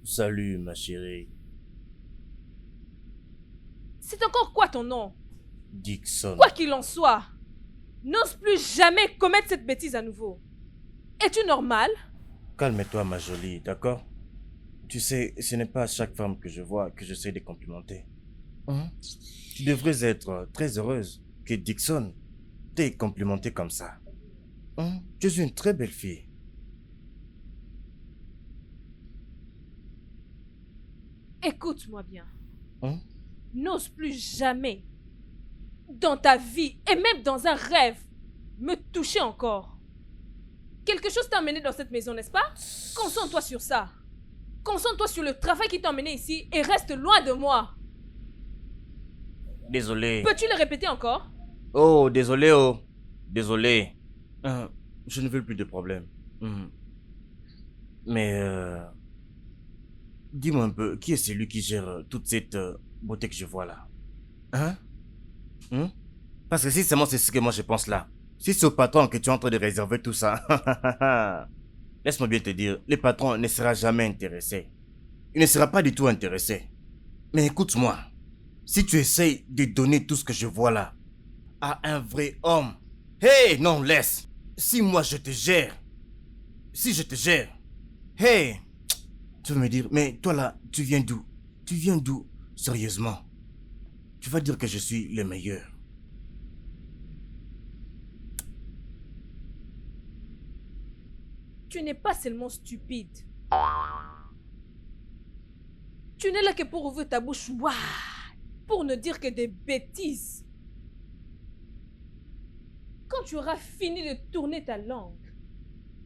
Salut, ma chérie. C'est encore quoi ton nom? Dixon. Quoi qu'il en soit, n'ose plus jamais commettre cette bêtise à nouveau. Es-tu normal? Calme-toi, ma jolie, d'accord? Tu sais, ce n'est pas à chaque femme que je vois que j'essaie de complimenter. Tu devrais être très heureuse que Dixon t'ait complimenté comme ça. Tu es une très belle fille. Écoute-moi bien. Hein? N'ose plus jamais, dans ta vie et même dans un rêve, me toucher encore. Quelque chose t'a amené dans cette maison, n'est-ce pas? Concentre-toi sur ça. Concentre-toi sur le travail qui t'a amené ici et reste loin de moi. désolé. Peux-tu le répéter encore? Oh, désolé, oh. Désolé. Je ne veux plus de problème. Mais, dis-moi un peu, qui est celui qui gère toute cette beauté que je vois là? Hein? Parce que si seulement c'est ce que moi je pense là, si c'est au patron que tu es en train de réserver tout ça, laisse-moi bien te dire, le patron ne sera jamais intéressé. Il ne sera pas du tout intéressé. Mais écoute-moi, si tu essayes de donner tout ce que je vois là à un vrai homme, hey, non, laisse. Si moi je te gère, si je te gère, hey, tu vas me dire, mais toi là, tu viens d'où? Tu viens d'où? Sérieusement. Tu vas dire que je suis le meilleur. Tu n'es pas seulement stupide. Tu n'es là que pour ouvrir ta bouche, ouah, pour ne dire que des bêtises. Quand tu auras fini de tourner ta langue,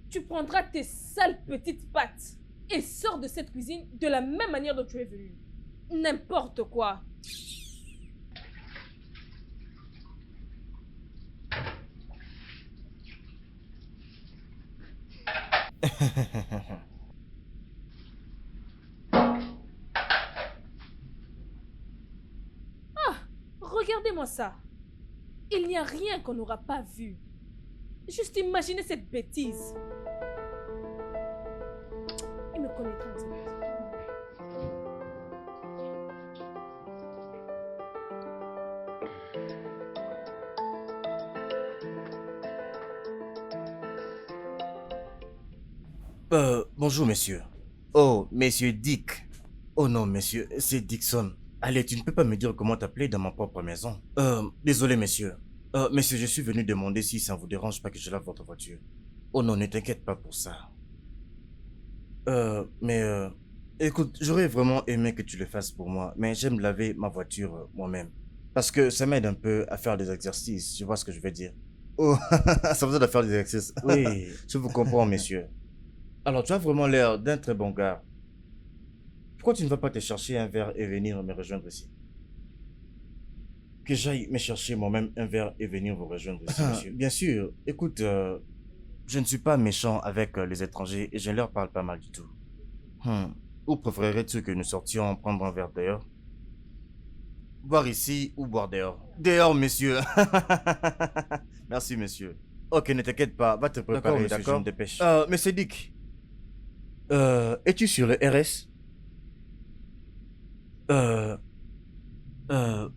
tu prendras tes sales petites pattes et sors de cette cuisine de la même manière dont tu es venu. N'importe quoi. Regardez-moi ça. Il n'y a rien qu'on n'aura pas vu. Juste imaginez cette bêtise. Il me connaîtra dans cette maison. Bonjour, monsieur. Oh, monsieur Dick. Oh non, monsieur, c'est Dixon. Allez, tu ne peux pas me dire comment t'appeler dans ma propre maison. Désolé, monsieur. Monsieur, je suis venu demander si ça ne vous dérange pas que je lave votre voiture. Oh non, ne t'inquiète pas pour ça. Écoute, j'aurais vraiment aimé que tu le fasses pour moi, mais j'aime laver ma voiture moi-même. Parce que ça m'aide un peu à faire des exercices, tu vois ce que je veux dire. Oh, ça vous aide à faire des exercices. Oui, je vous comprends, monsieur. Alors, tu as vraiment l'air d'un très bon gars. Pourquoi tu ne vas pas te chercher un verre et venir me rejoindre ici? Que j'aille me chercher moi-même un verre et venir vous rejoindre ici, monsieur. Bien sûr. Écoute, je ne suis pas méchant avec les étrangers et je ne leur parle pas mal du tout. Ou préférerais-tu que nous sortions prendre un verre dehors? Boire ici ou boire dehors? Dehors, monsieur. Merci, monsieur. Ok, ne t'inquiète pas, va te préparer, d'accord? Je me dépêche. Monsieur Dick, es-tu sur le RS?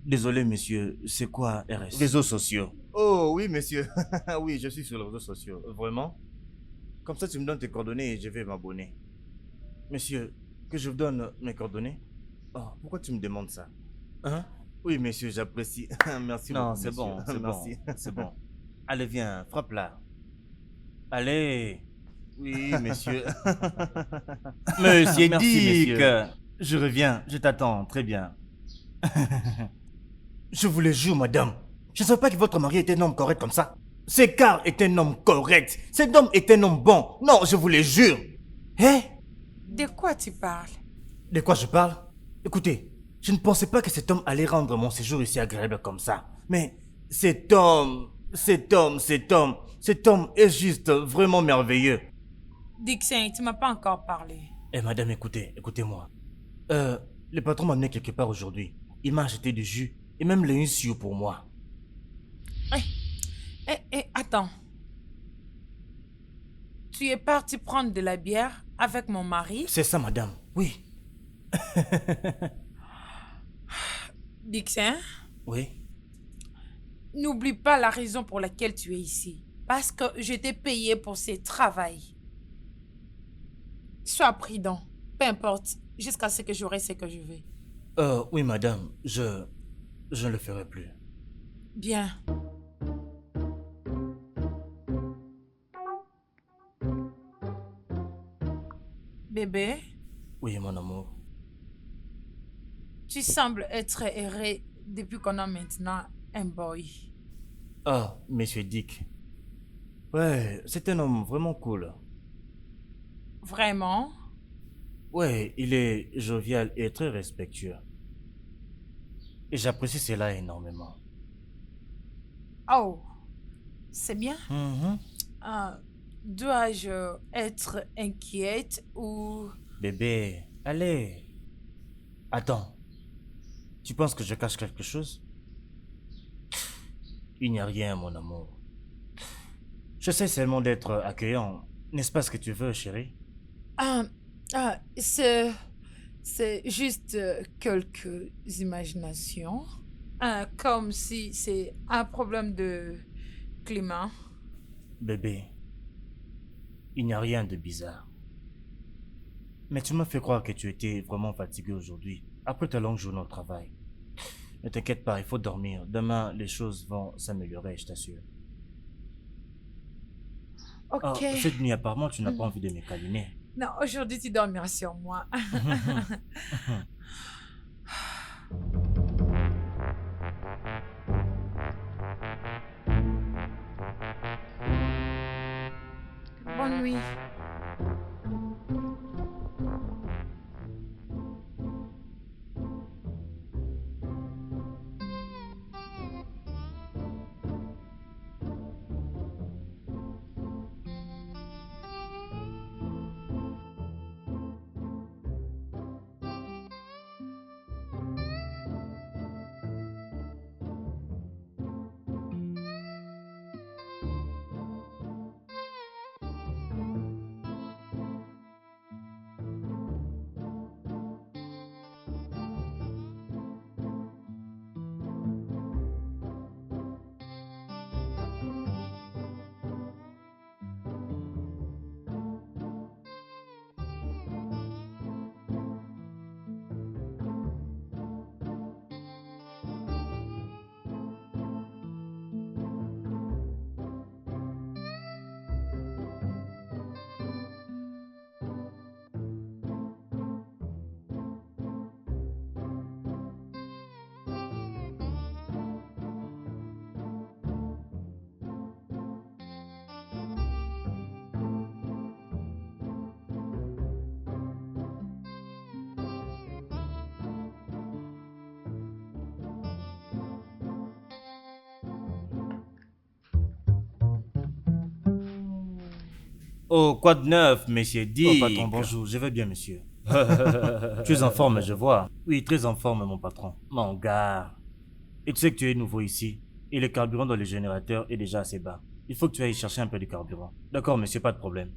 Désolé, monsieur, c'est quoi RS? Réseaux sociaux. Oh, oui, monsieur. Oui, je suis sur les réseaux sociaux. Vraiment? Comme ça, tu me donnes tes coordonnées et je vais m'abonner. Monsieur, que je vous donne mes coordonnées? Oh, pourquoi tu me demandes ça? Hein? Oui, monsieur, j'apprécie. Merci beaucoup. Non, c'est bon, c'est bon. C'est bon. Allez, viens, frappe là. Allez. Oui, monsieur. Monsieur Dick. Monsieur. Je reviens, je t'attends, très bien. Je vous le jure, madame. Je ne savais pas que votre mari était un homme correct comme ça. C'est car est un homme correct. Cet homme est un homme bon. Non, je vous le jure. Hein? De quoi tu parles? De quoi je parle? Écoutez, je ne pensais pas que cet homme allait rendre mon séjour ici agréable comme ça. Mais cet homme est juste vraiment merveilleux. Dixon, tu m'as pas encore parlé. Eh madame, écoutez-moi. Le patron m'a amené quelque part aujourd'hui. Il m'a acheté du jus et même les sioux pour moi. Attends. Tu es parti prendre de la bière avec mon mari? C'est ça, madame. Oui. Dixon? Oui. N'oublie pas la raison pour laquelle tu es ici. Parce que je t'ai payé pour ce travail. Sois prudent. Peu importe. Jusqu'à ce que j'aurai ce que je veux. Oui, madame. Je ne le ferai plus. Bien. Bébé? Oui, mon amour. Tu sembles être erré depuis qu'on a maintenant un boy. Ah, monsieur Dick. Ouais, c'est un homme vraiment cool. Vraiment? Ouais, il est jovial et très respectueux. Et j'apprécie cela énormément. Oh, c'est bien. Mhm. Dois-je être inquiète ou... Bébé, allez. Attends, tu penses que je cache quelque chose? Il n'y a rien, mon amour. J'essaie seulement d'être accueillant. N'est-ce pas ce que tu veux, chérie? Ah, c'est juste quelques imaginations. Comme si c'est un problème de climat. Bébé, il n'y a rien de bizarre. Mais tu m'as fait croire que tu étais vraiment fatigué aujourd'hui, après ta longue journée au travail. Ne t'inquiète pas, il faut dormir. Demain, les choses vont s'améliorer, je t'assure. Ok. Cette nuit, apparemment, tu n'as pas envie de me câliner. Non, aujourd'hui, tu dormiras sur moi. Bonne nuit. Oh, quoi de neuf, monsieur Dick? Oh, patron, bonjour, je vais bien, monsieur. Tu es en forme, je vois. Oui, très en forme, mon patron. Mon gars. Et tu sais que tu es nouveau ici. Et le carburant dans le générateur est déjà assez bas. Il faut que tu ailles chercher un peu de carburant. D'accord, monsieur, pas de problème.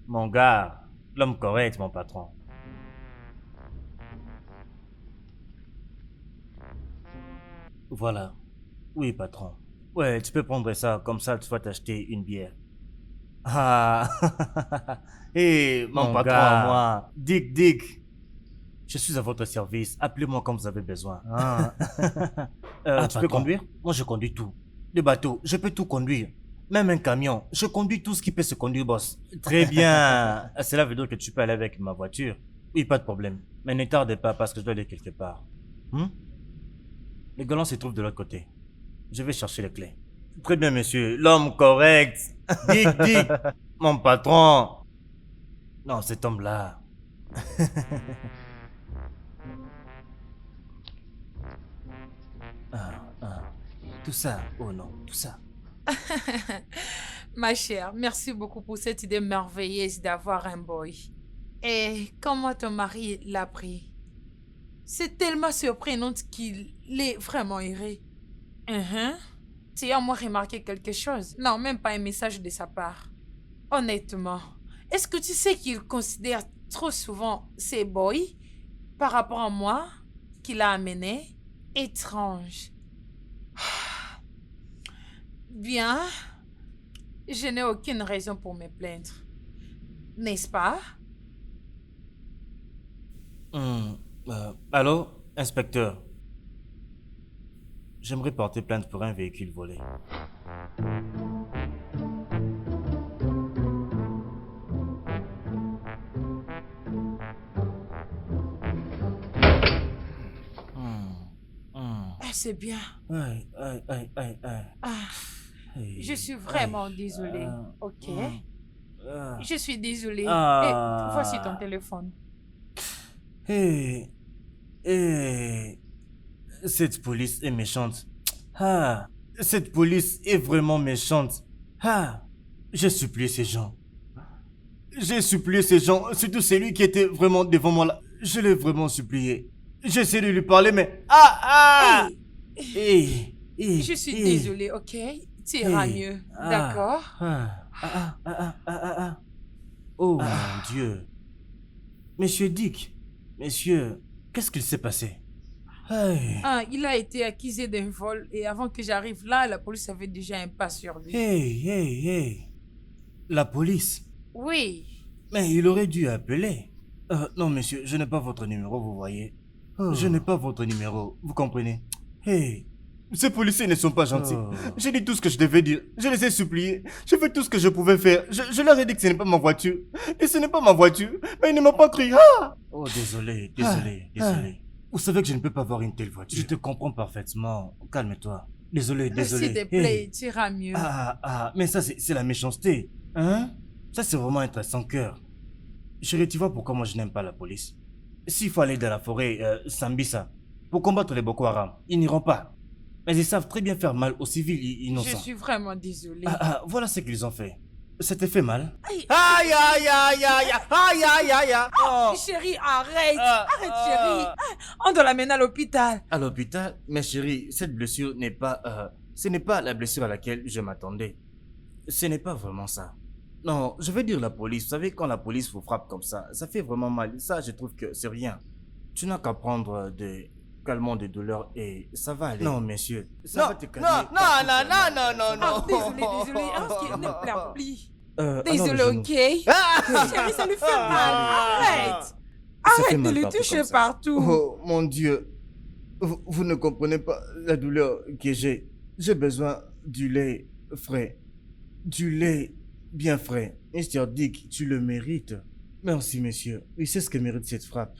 Mon gars, l'homme correct, mon patron. Voilà. Oui, patron. Ouais, tu peux prendre ça, comme ça tu vas t'acheter une bière. Ah, hé, mon patron, gars, moi, Dick, je suis à votre service. Appelez-moi quand vous avez besoin. Ah. Tu peux conduire? Moi, je conduis tout. Le bateau, je peux tout conduire. Même un camion, je conduis tout ce qui peut se conduire, boss. Très bien. Cela veut dire que tu peux aller avec ma voiture. Oui, pas de problème. Mais ne tarde pas parce que je dois aller quelque part. Hmm? Le galant se trouve de l'autre côté. Je vais chercher les clés. Très bien, monsieur. L'homme correct. Dick, mon patron. Non, cet homme-là. Ah. Tout ça, oh non, tout ça. Ma chère, merci beaucoup pour cette idée merveilleuse d'avoir un boy. Et comment ton mari l'a pris? C'est tellement surprenant qu'il est vraiment heureux. Tu as moi remarqué quelque chose? Non, même pas un message de sa part. Honnêtement, est-ce que tu sais qu'il considère trop souvent ses boys par rapport à moi qu'il a amené? Étrange. Bien, je n'ai aucune raison pour me plaindre. N'est-ce pas? Allô, inspecteur. J'aimerais porter plainte pour un véhicule volé. C'est bien. Aïe. Je suis vraiment désolée. Ok. Je suis désolée. Ah. Et voici ton téléphone. cette police est méchante. Ah, cette police est vraiment méchante. Ah, j'ai supplié ces gens. J'ai supplié ces gens, surtout celui qui était vraiment devant moi là. Je l'ai vraiment supplié. J'ai essayé de lui parler, mais... Ah! Je suis désolée, ok? Tu iras mieux, d'accord? Oh mon Dieu. Monsieur Dick, monsieur, qu'est-ce qu'il s'est passé? Hey. Il a été accusé d'un vol et avant que j'arrive là, la police avait déjà un pas sur lui. Hey. La police? Oui. Mais il aurait dû appeler. Non, monsieur, je n'ai pas votre numéro, vous voyez. Je n'ai pas votre numéro, vous comprenez? Hey, ces policiers ne sont pas gentils. J'ai dit tout ce que je devais dire. Je les ai suppliés. J'ai fait tout ce que je pouvais faire. Je leur ai dit que ce n'est pas ma voiture. Et ce n'est pas ma voiture. Mais ils ne m'ont pas cru. Ah! Oh, désolé. Vous savez que je ne peux pas avoir une telle voiture. Je te comprends parfaitement. Calme-toi. Désolé. S'il te plaît, tu iras mieux. Mais ça, c'est la méchanceté. Hein? Ça, c'est vraiment être sans cœur. Chérie, tu vois pourquoi moi je n'aime pas la police? S'il faut aller dans la forêt, Sambisa, pour combattre les Boko Haram, ils n'iront pas. Mais ils savent très bien faire mal aux civils innocents. Je suis vraiment désolée. Voilà ce qu'ils ont fait. C'était fait mal. Aïe. Oh. Chérie, arrête. Arrête, chérie. On doit l'amener à l'hôpital. À l'hôpital? Mais chérie, cette blessure n'est pas... ce n'est pas la blessure à laquelle je m'attendais. Ce n'est pas vraiment ça. Non, je veux dire la police. Vous savez, quand la police vous frappe comme ça fait vraiment mal. Ça, je trouve que c'est rien. Tu n'as qu'à prendre des calmants de douleur et ça va aller. Non, monsieur. Ça va te calmer. Non. Désolée. S'il ne pleure plus. Désolée, ok? Chérie, ça lui fait mal. Arrête. Arrête de le toucher partout. Oh, mon Dieu. Vous ne comprenez pas la douleur que j'ai. J'ai besoin du lait frais. Du lait bien frais. Mr. Dick, tu le mérites. Merci, monsieur. Oui, c'est ce que mérite cette frappe.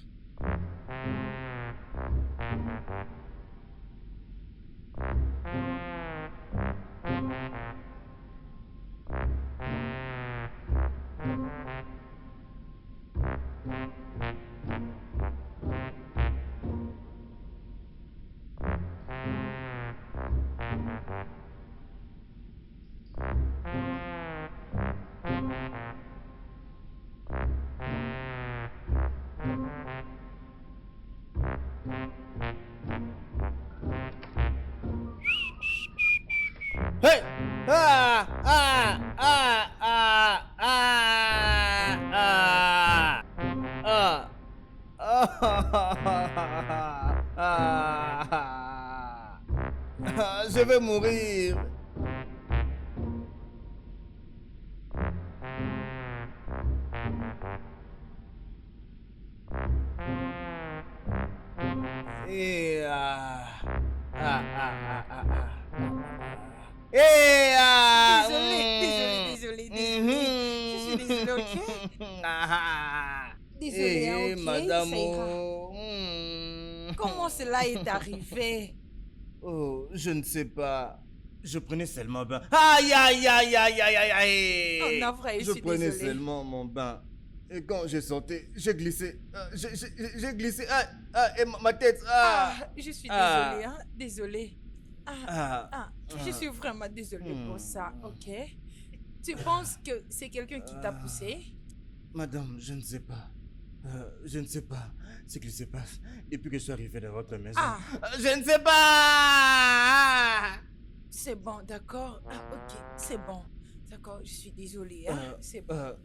Hey! Je vais mourir. Désolée. Je suis désolée, ok? Désolée, ok? Madame. Ça ira. Comment cela est arrivé? Oh, je ne sais pas. Je prenais seulement un bain. Oh, navré, je Je suis prenais désolée. seulement mon bain. Et quand j'ai sauté, j'ai glissé. J'ai glissé. Et ma tête. Je suis désolée, hein? Désolée. Ah. Je suis vraiment désolée pour ça, ok? Tu penses que c'est quelqu'un qui t'a poussé? Madame, je ne sais pas. Je ne sais pas ce qui se passe depuis que je suis arrivé dans votre maison. Je ne sais pas. C'est bon, d'accord? Ok, c'est bon. D'accord, je suis désolée, hein? C'est bon.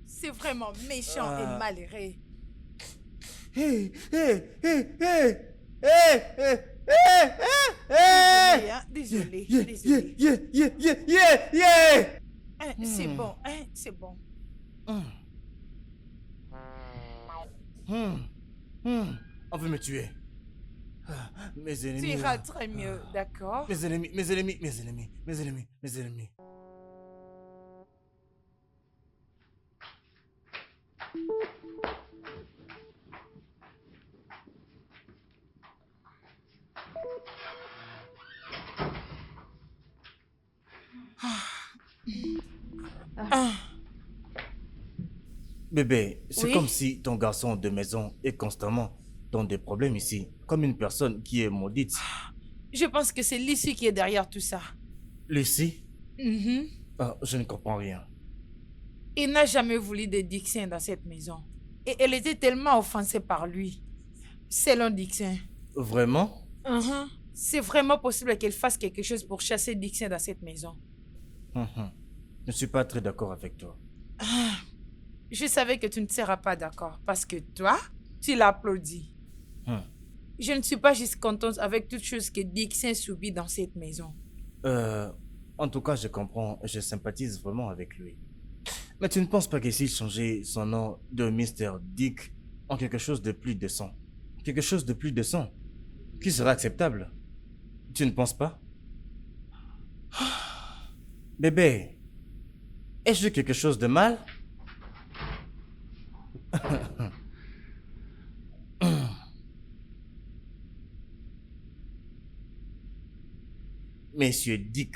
C'est vraiment méchant et malheureux. Désolée, hein? Désolée. C'est bon, hein? C'est bon. On veut me tuer. Mes ennemis. Tu iras très mieux, d'accord? Mes ennemis. Bébé, c'est Oui? comme si ton garçon de maison est constamment dans des problèmes ici, comme une personne qui est maudite. Je pense que c'est Lucie qui est derrière tout ça. Lucie? Mhm. Ah, je ne comprends rien. Il n'a jamais voulu de Dixon dans cette maison. Et elle était tellement offensée par lui. Selon Dixon. Vraiment? C'est vraiment possible qu'elle fasse quelque chose pour chasser Dixon dans cette maison. Je ne suis pas très d'accord avec toi. Je savais que tu ne seras pas d'accord parce que toi, tu l'applaudis. Je ne suis pas juste contente avec toutes choses que Dixon subit dans cette maison. En tout cas, je comprends et je sympathise vraiment avec lui. Mais tu ne penses pas qu'essayer de changer son nom de Mr. Dick en quelque chose de plus décent? Quelque chose de plus décent qui sera acceptable? Tu ne penses pas? Bébé, ai-je vu quelque chose de mal? Monsieur Dick,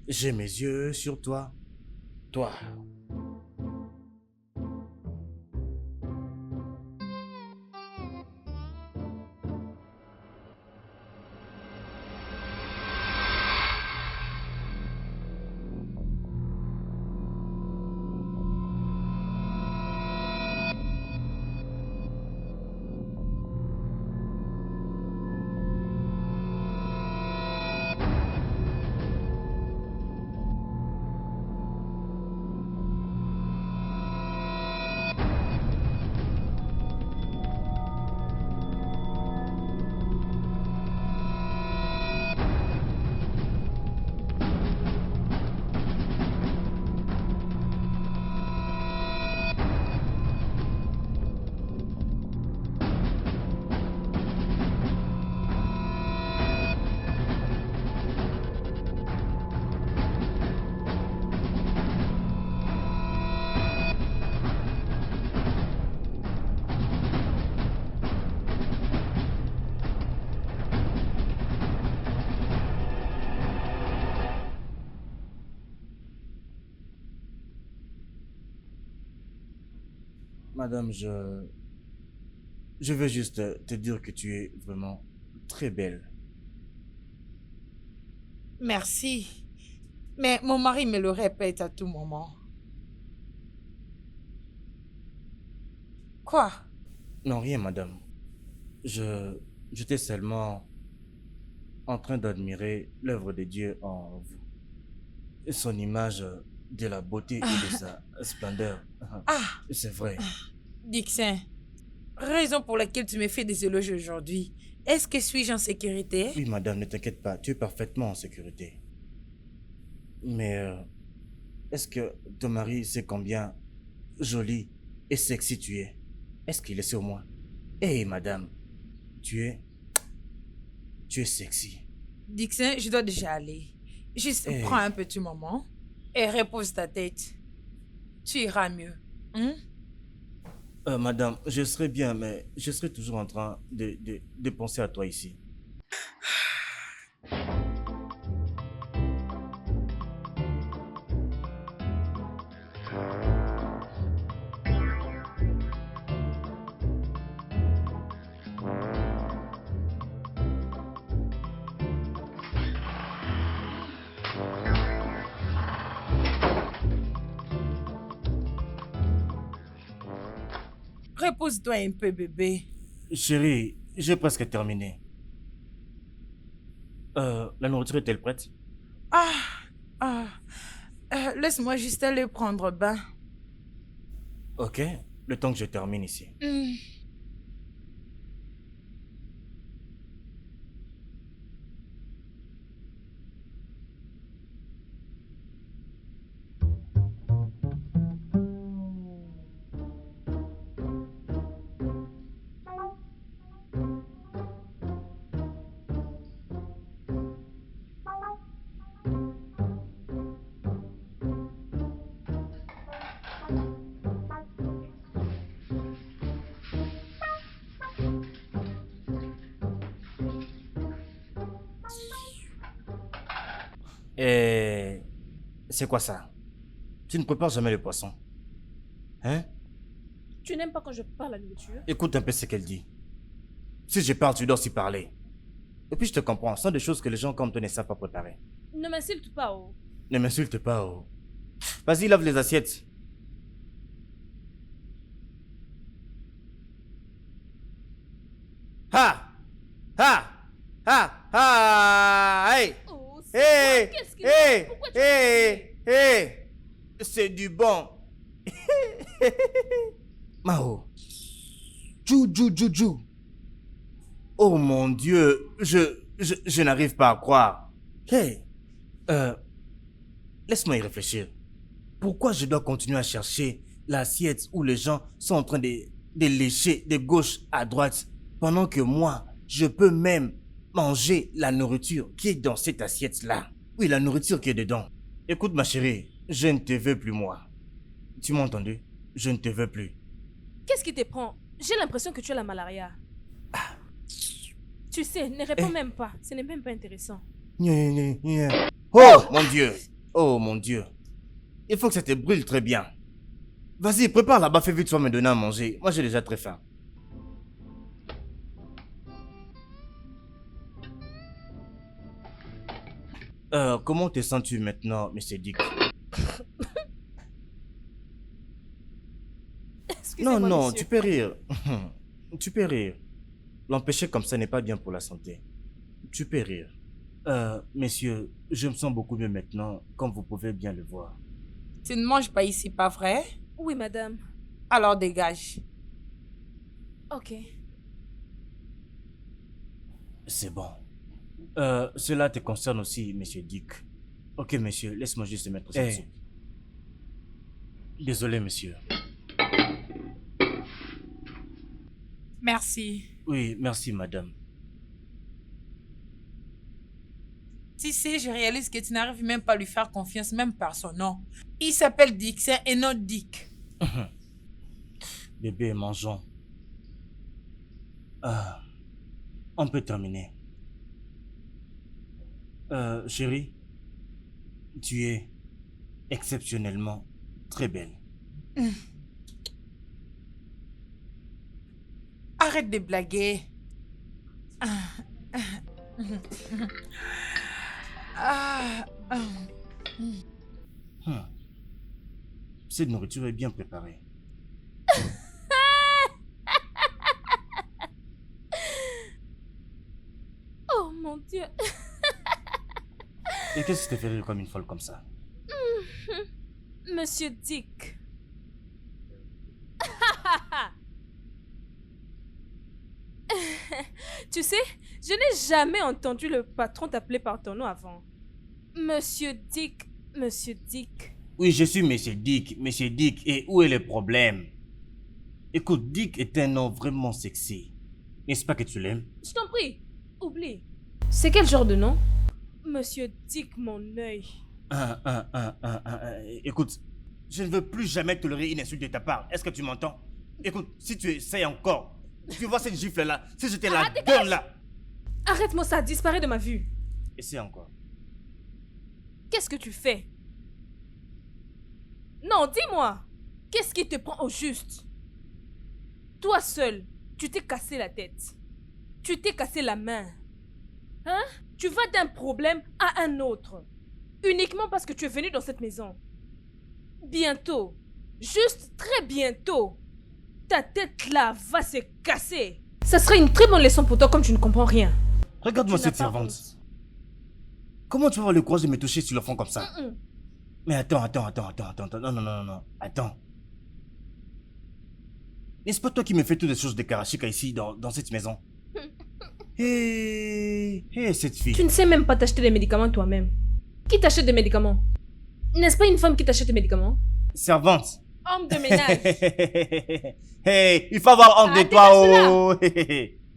j'ai mes yeux sur toi. Toi. Madame, je veux juste te dire que tu es vraiment très belle. Merci. Mais mon mari me le répète à tout moment. Quoi? Non, rien, madame. J'étais seulement en train d'admirer l'œuvre de Dieu en vous. Son image de la beauté et de sa splendeur. Ah, C'est vrai. Dixon, raison pour laquelle tu me fais des éloges aujourd'hui. Est-ce que suis-je en sécurité? Oui, madame, ne t'inquiète pas, tu es parfaitement en sécurité. Mais est-ce que ton mari sait combien jolie et sexy tu es? Est-ce qu'il est sur moi? Hé, madame, tu es sexy. Dixon, je dois déjà aller. Juste Hey. prends un petit moment et repose ta tête. Tu iras mieux. Hein? Madame, je serai bien, mais je serai toujours en train de penser à toi ici. Repose-toi un peu, bébé. Chérie, j'ai presque terminé. La nourriture est-elle prête? Ah, ah. Laisse-moi juste aller prendre bain. Ok, le temps que je termine ici. Et c'est quoi ça? Tu ne prépares jamais le poisson? Hein? Tu n'aimes pas quand je parle à la nourriture? Écoute un peu ce qu'elle dit. Si je parle, tu dois aussi parler. Et puis je te comprends, ce sont des choses que les gens comme toi ne savent pas préparer. Ne m'insulte pas, oh. Ne m'insulte pas, oh. Vas-y, lave les assiettes. Ha! Ha! Ha! Ha! Hey! Oh, c'est Hey! quoi? Qu'est-ce qu'il Hey! a? Pourquoi tu Hey! Hey! C'est du bon. Mao. Jou. Oh mon Dieu, je n'arrive pas à croire. Hey! Laisse-moi y réfléchir. Pourquoi je dois continuer à chercher l'assiette où les gens sont en train de lécher de gauche à droite pendant que moi, je peux même manger la nourriture qui est dans cette assiette-là? Oui, la nourriture qui est dedans. Écoute ma chérie, je ne te veux plus moi. Tu m'as entendu? Je ne te veux plus. Qu'est-ce qui te prend? J'ai l'impression que tu as la malaria. Tu sais, ne réponds même pas. Ce n'est même pas intéressant. Oh mon Dieu! Oh mon Dieu! Il faut que ça te brûle très bien. Vas-y, prépare là-bas, fais vite, tu vas me donner à manger. Moi, j'ai déjà très faim. Comment te sens-tu maintenant, Monsieur Dick? Excusez-moi, Non, monsieur. tu peux rire. Tu peux rire. L'empêcher comme ça n'est pas bien pour la santé. Tu peux rire. Messieurs, je me sens beaucoup mieux maintenant, comme vous pouvez bien le voir. Tu ne manges pas ici, pas vrai? Oui, madame. Alors dégage. Ok. C'est bon. Cela te concerne aussi, Monsieur Dick. Ok, monsieur, laisse-moi juste mettre cette soupe. Désolé, monsieur. Merci. Oui, merci, madame. Tu sais, je réalise que tu n'arrives même pas à lui faire confiance, même par son nom. Il s'appelle Dick, c'est un autre Dick. Bébé, mangeons. On peut terminer. Chérie, tu es exceptionnellement très belle. Arrête de blaguer. Cette nourriture est bien préparée. Oh mon Dieu. Et qu'est-ce qui te fait rire comme une folle comme ça? Monsieur Dick. Tu sais, je n'ai jamais entendu le patron t'appeler par ton nom avant. Monsieur Dick, Monsieur Dick. Oui, je suis Monsieur Dick. Monsieur Dick, et où est le problème? Écoute, Dick est un nom vraiment sexy. N'est-ce pas que tu l'aimes? Je t'en prie, oublie. C'est quel genre de nom? Monsieur Dick, mon œil. Écoute, je ne veux plus jamais tolérer une insulte de ta part. Est-ce que tu m'entends? Écoute, si tu essayes encore, tu vois cette gifle-là, si je te la donne là. Arrête-moi ça, disparaît de ma vue. Essaye encore. Qu'est-ce que tu fais? Non, dis-moi. Qu'est-ce qui te prend au juste? Toi seul, tu t'es cassé la tête. Tu t'es cassé la main. Hein? Tu vas d'un problème à un autre. Uniquement parce que tu es venu dans cette maison. Bientôt, juste très bientôt, ta tête là va se casser. Ça serait une très bonne leçon pour toi comme tu ne comprends rien. Regarde-moi Tu cette n'as pas servante. honte. Comment tu vas avoir le courage de me toucher sur le front comme ça? Mm-mm. Mais attends. Non. Attends. N'est-ce pas toi qui me fais toutes les choses de Karachika ici, dans cette maison? Hé, cette fille. Tu ne sais même pas t'acheter des médicaments toi-même. Qui t'achète des médicaments? N'est-ce pas une femme qui t'achète des médicaments? Servante. Homme de ménage. Hey, il faut avoir honte de toi, oh.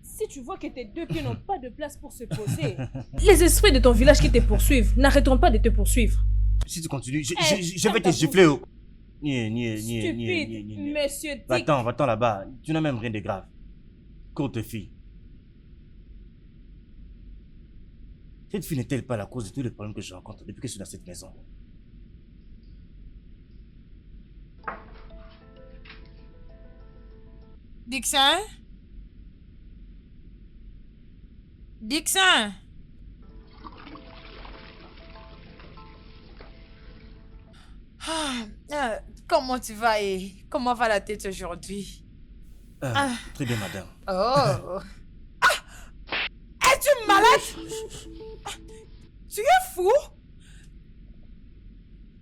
Si tu vois que tes deux pieds n'ont pas de place pour se poser, les esprits de ton village qui te poursuivent n'arrêteront pas de te poursuivre. Si tu continues, je ferme vais te ta gifler, oh. Stupide, monsieur Dick. Va-t'en là-bas. Tu n'as même rien de grave. Courte fille. Cette fille n'est-elle pas la cause de tous les problèmes que je rencontre depuis que je suis dans cette maison? Dixon? Dixon? Comment tu vas et comment va la tête aujourd'hui? Très bien, madame. Oh! Es-tu malade? Tu es fou?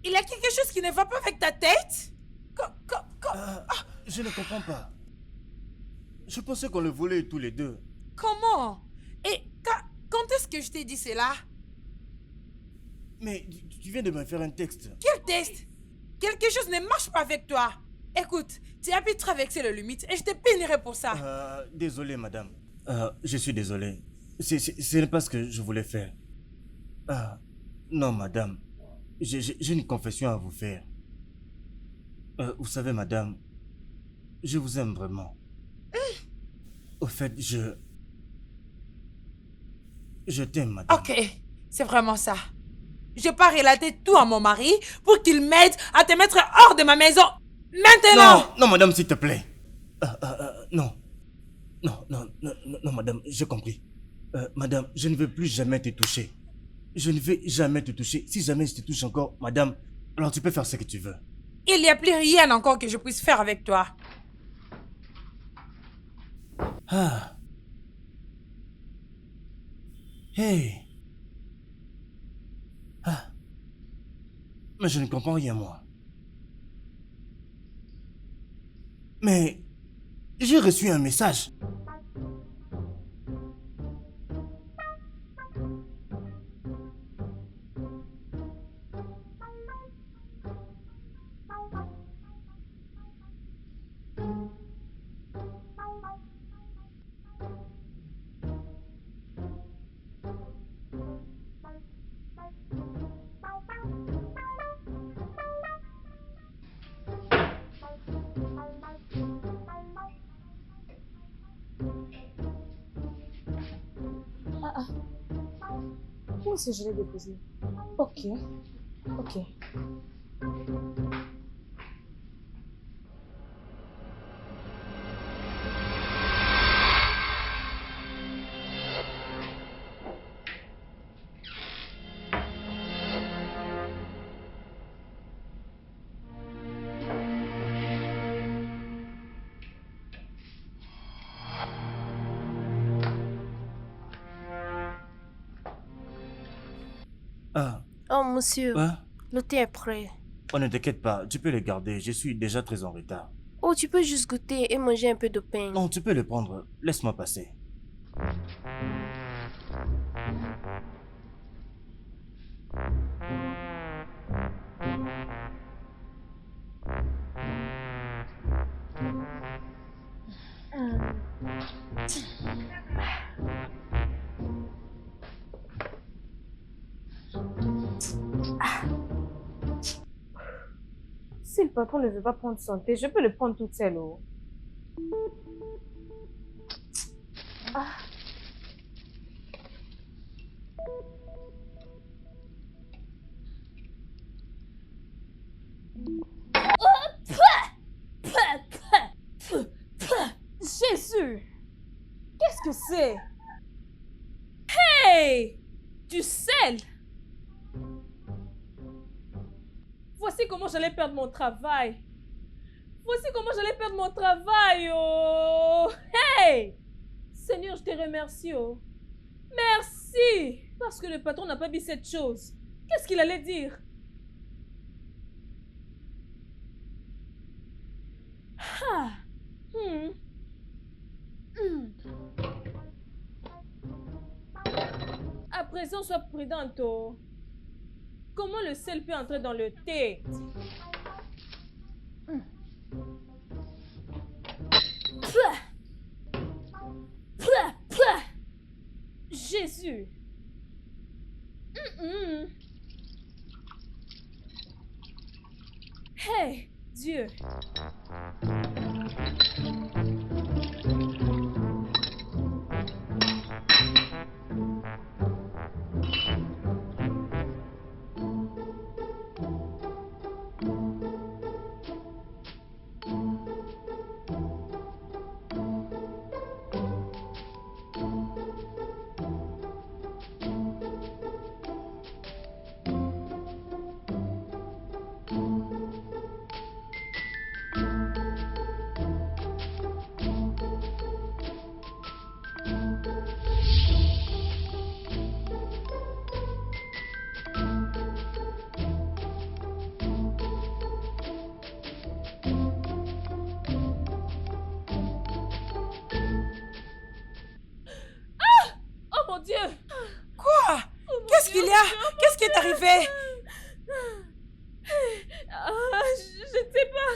Il y a quelque chose qui ne va pas avec ta tête? Je ne comprends pas. Je pensais qu'on le volait tous les deux. Comment? Et quand est-ce que je t'ai dit cela? Mais tu viens de me faire un texte. Quel test? Quelque chose ne marche pas avec toi. Écoute, tu as pu traverser les limites et je te pénirai pour ça. Désolé, madame. Je suis désolé. Ce n'est pas ce que je voulais faire. Non, madame. J'ai une confession à vous faire. Vous savez, madame, je vous aime vraiment. Au fait, je t'aime, madame. Ok, c'est vraiment ça. Je pars relater tout à mon mari pour qu'il m'aide à te mettre hors de ma maison. Maintenant! Non, non, madame, s'il te plaît. Non. Non, madame, j'ai compris. Madame, je ne veux plus jamais te toucher. Je ne vais jamais te toucher. Si jamais je te touche encore, madame, alors tu peux faire ce que tu veux. Il n'y a plus rien encore que je puisse faire avec toi. Hey. Mais je ne comprends rien, moi. Mais j'ai reçu un message. Où est-ce que je l'ai déposé? Ok. Oh, monsieur, Hein? le thé est prêt. Oh, ne t'inquiète pas, tu peux le garder. Je suis déjà très en retard. Oh, tu peux juste goûter et manger un peu de pain. Non, tu peux le prendre. Laisse-moi passer. Si le patron ne veut pas prendre son thé, je peux le prendre toute seule. Oh. Jésus! Qu'est-ce que c'est? Hey! Du sel! Voici comment j'allais perdre mon travail. Oh! Hey! Seigneur, je te remercie. Oh. Merci! Parce que le patron n'a pas vu cette chose. Qu'est-ce qu'il allait dire? À présent, sois prudente. Oh. Comment le sel peut entrer dans le thé? Jésus! Hey, Dieu! Julia, qu'est-ce qui est arrivé? Je ne sais pas.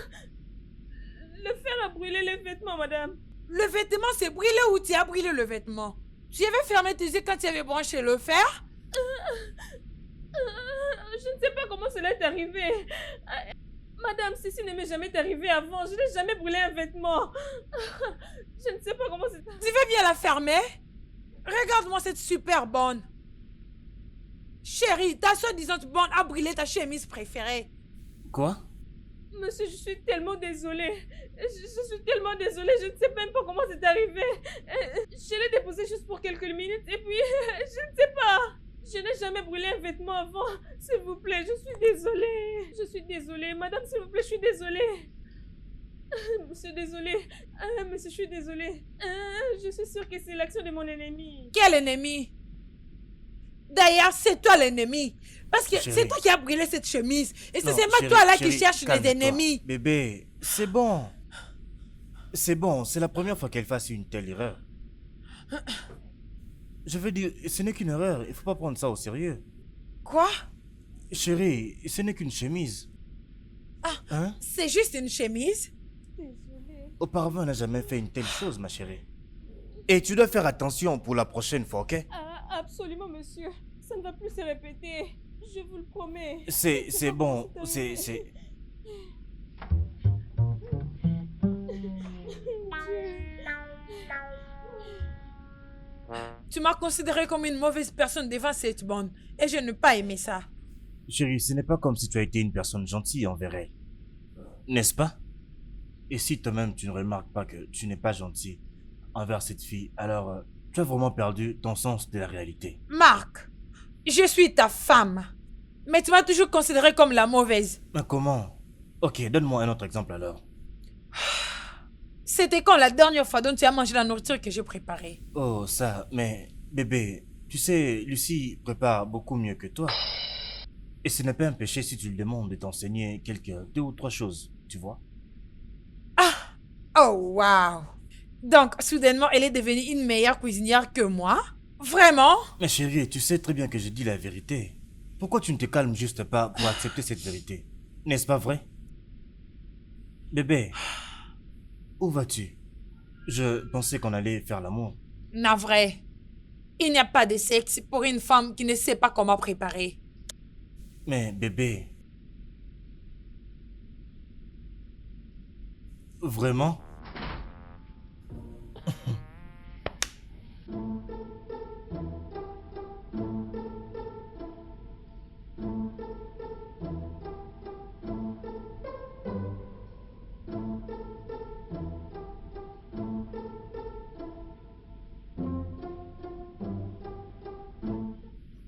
Le fer a brûlé les vêtements, madame. Le vêtement s'est brûlé ou tu as brûlé le vêtement? Tu avais fermé tes yeux quand tu avais branché le fer? Je ne sais pas comment cela est arrivé. Madame, ceci ne m'est jamais arrivé avant. Je n'ai jamais brûlé un vêtement. Je ne sais pas comment c'est arrivé. Tu veux bien la fermer? Regarde-moi cette super bonne. Chérie, ta soi-disant bonne a brûlé ta chemise préférée. Quoi? Monsieur, je suis tellement désolée. Je suis tellement désolée. Je ne sais même pas comment c'est arrivé. Je l'ai déposé juste pour quelques minutes et puis je ne sais pas. Je n'ai jamais brûlé un vêtement avant. S'il vous plaît, je suis désolée. Je suis désolée. Madame, s'il vous plaît, je suis désolée. Monsieur, désolé. Monsieur, je suis désolée. Je suis sûre que c'est l'action de mon ennemi. Quel ennemi? D'ailleurs, c'est toi l'ennemi. Parce que Chérie. c'est toi qui as brûlé cette chemise. Et Non, c'est seulement chérie, toi là qui chérie, cherches des calme-toi. ennemis. Bébé, c'est bon. C'est bon, c'est la première fois qu'elle fasse une telle erreur. Je veux dire, ce n'est qu'une erreur, il faut pas prendre ça au sérieux. Quoi? Chérie, ce n'est qu'une chemise. Ah. Hein? C'est juste une chemise? Désolée. Auparavant, on n'a jamais fait une telle chose, ma chérie. Et tu dois faire attention pour la prochaine fois, ok? Absolument, monsieur. Ça ne va plus se répéter. Je vous le promets. C'est pas bon, comment c'est arrivé. c'est... Tu m'as considéré comme une mauvaise personne devant cette bande. Et je n'ai pas aimé ça. Chérie, ce n'est pas comme si tu as été une personne gentille envers elle. N'est-ce pas? Et si toi-même tu ne remarques pas que tu n'es pas gentil envers cette fille, alors tu as vraiment perdu ton sens de la réalité. Marc, je suis ta femme. Mais tu m'as toujours considéré comme la mauvaise. Mais comment? Ok, donne-moi un autre exemple alors. C'était quand la dernière fois dont tu as mangé la nourriture que j'ai préparée? Oh, ça, mais bébé, tu sais, Lucie prépare beaucoup mieux que toi. Et ce n'est pas un péché si tu lui demandes de t'enseigner deux ou trois choses, tu vois? Ah! Oh, wow! Donc, soudainement, elle est devenue une meilleure cuisinière que moi? Vraiment? Mais chérie, tu sais très bien que je dis la vérité. Pourquoi tu ne te calmes juste pas pour accepter cette vérité? N'est-ce pas vrai? Bébé, où vas-tu? Je pensais qu'on allait faire l'amour. Navré. Il n'y a pas de sexe pour une femme qui ne sait pas comment préparer. Mais bébé... Vraiment?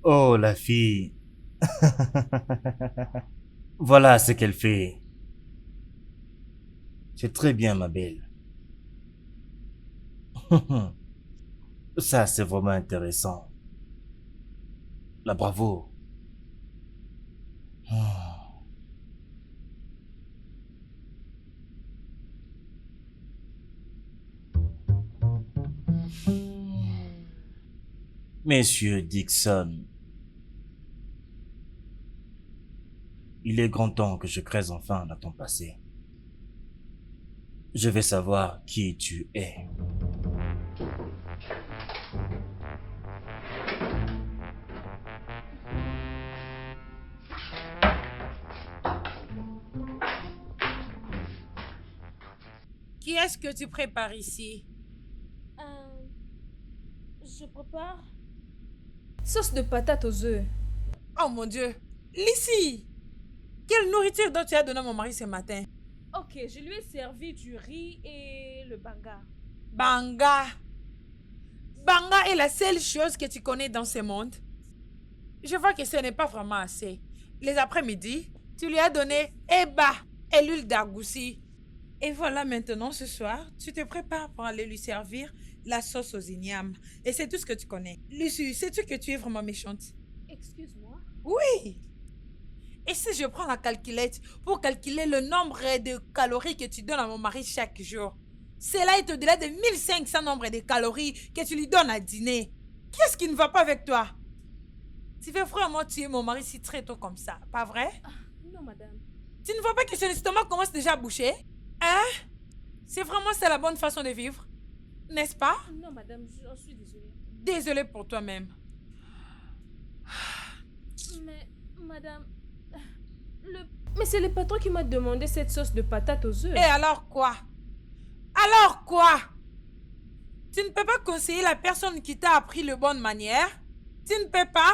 Oh, la fille. Voilà ce qu'elle fait. C'est très bien, ma belle. Ça, c'est vraiment intéressant. La bravo. Monsieur Dixon, il est grand temps que je creuse enfin dans ton passé. Je vais savoir qui tu es. Qui est-ce que tu prépares ici? Je prépare sauce de patates aux œufs. Oh mon Dieu! Lucie! Quelle nourriture dont tu as donné à mon mari ce matin? Ok, je lui ai servi du riz et le banga. Banga! Banga est la seule chose que tu connais dans ce monde. Je vois que ce n'est pas vraiment assez. Les après-midi, tu lui as donné eba et l'huile d'argousi. Et voilà maintenant, ce soir, tu te prépares pour aller lui servir la sauce aux ignames. Et c'est tout ce que tu connais. Lucie, sais-tu que tu es vraiment méchante? Excuse-moi. Oui! Et si je prends la calculette pour calculer le nombre de calories que tu donnes à mon mari chaque jour, cela est au-delà de 1500 nombres de calories que tu lui donnes à dîner. Qu'est-ce qui ne va pas avec toi? Tu veux vraiment tuer mon mari si très tôt comme ça, pas vrai? Non, madame. Tu ne vois pas que son estomac commence déjà à boucher? Hein? C'est vraiment ça la bonne façon de vivre? N'est-ce pas? Non, madame, j'en suis désolée. Désolée pour toi-même. Mais, madame, mais c'est le patron qui m'a demandé cette sauce de patate aux œufs. Et alors quoi? Alors quoi? Tu ne peux pas conseiller la personne qui t'a appris les bonnes manières? Tu ne peux pas?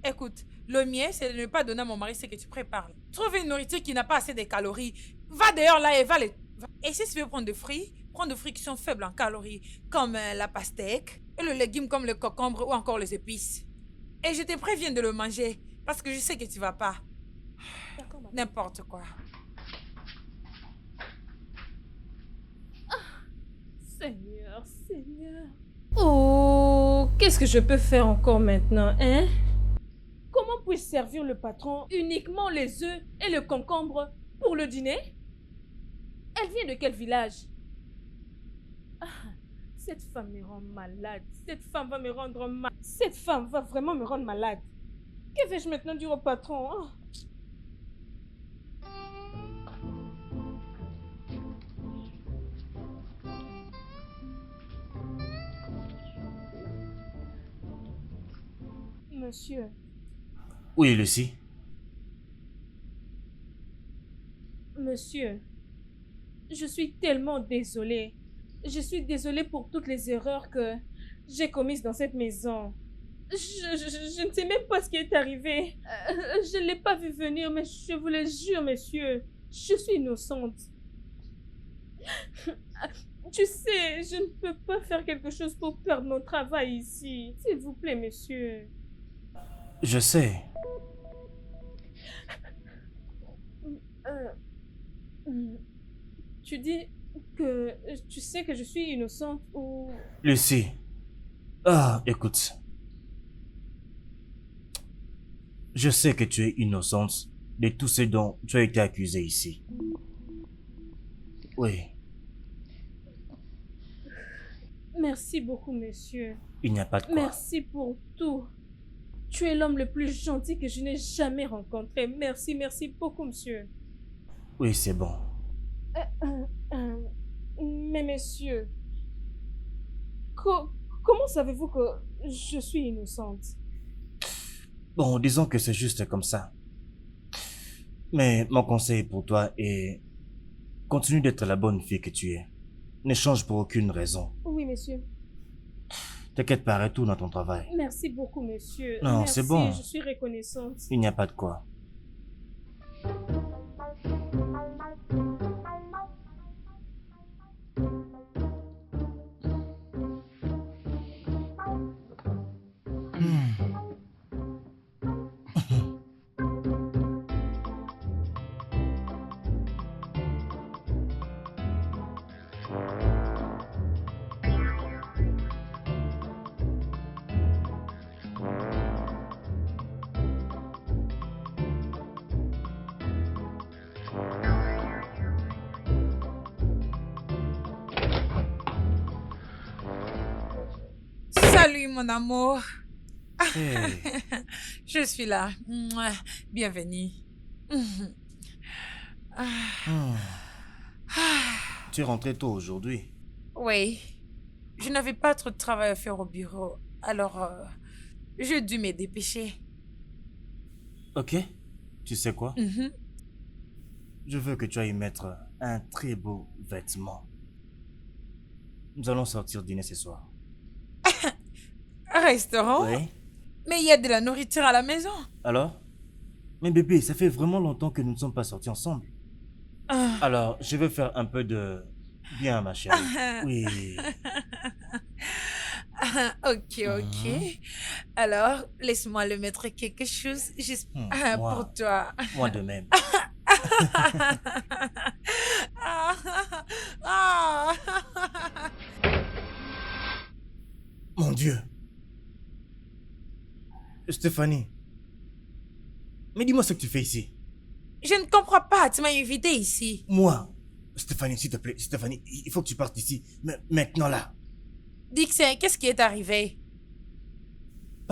Écoute, le mien, c'est de ne pas donner à mon mari ce que tu prépares. Trouve une nourriture qui n'a pas assez de calories. Va dehors là et va les... Et si tu veux prendre des fruits, prends des fruits qui sont faibles en calories, comme la pastèque, et le légume comme le concombre ou encore les épices. Et je te préviens de le manger, parce que je sais que tu vas pas. D'accord, madame. N'importe quoi. Seigneur, Seigneur. Oh, qu'est-ce que je peux faire encore maintenant, hein? Comment puis-je servir le patron uniquement les œufs et le concombre pour le dîner? Elle vient de quel village? Ah, cette femme me rend malade. Cette femme va me rendre malade. Cette femme va vraiment me rendre malade. Que vais-je maintenant dire au patron? Oh. Monsieur, Oui, Lucie. monsieur, je suis tellement désolée. Je suis désolée pour toutes les erreurs que j'ai commises dans cette maison. Je ne sais même pas ce qui est arrivé. Je ne l'ai pas vu venir, mais je vous le jure, monsieur, je suis innocente. Tu sais, je ne peux pas faire quelque chose pour perdre mon travail ici. S'il vous plaît, monsieur. Je sais. Tu dis que tu sais que je suis innocente ou... Lucie. Ah, écoute. Je sais que tu es innocente de tout ce dont tu as été accusée ici. Oui, Merci beaucoup, monsieur. il n'y a pas de quoi. Merci pour tout. Tu es l'homme le plus gentil que je n'ai jamais rencontré. Merci, merci beaucoup, monsieur. Oui, c'est bon. Mais monsieur, comment savez-vous que je suis innocente? Bon, disons que c'est juste comme ça. Mais mon conseil pour toi est... Continue d'être la bonne fille que tu es. Ne change pour aucune raison. Oui, monsieur. T'inquiète pas, retourne dans ton travail. Merci beaucoup, monsieur. Non, Merci, c'est bon. je suis reconnaissante. Il n'y a pas de quoi. Salut mon amour. Hey. Je suis là. Mouah. Bienvenue. Hmm. Tu es rentré tôt aujourd'hui. Oui. Je n'avais pas trop de travail à faire au bureau. Alors, j'ai dû me dépêcher. Ok. Tu sais quoi? Mhm. Je veux que tu ailles mettre un très beau vêtement. Nous allons sortir dîner ce soir. Restaurant? Oui. Mais il y a de la nourriture à la maison. Alors? Mais bébé, ça fait vraiment longtemps que nous ne sommes pas sortis ensemble. Ah. Alors, je vais faire un peu de... Bien, ma chérie. Oui. Ok, ok. Alors, laisse-moi le mettre quelque chose juste Moi. pour toi. Moi de même. Mon Dieu. Stéphanie. Mais dis-moi ce que tu fais ici. Je ne comprends pas, tu m'as invité ici. Moi. Stéphanie, s'il te plaît. Stéphanie, il faut que tu partes d'ici. Maintenant là. Dixon, qu'est-ce qui est arrivé?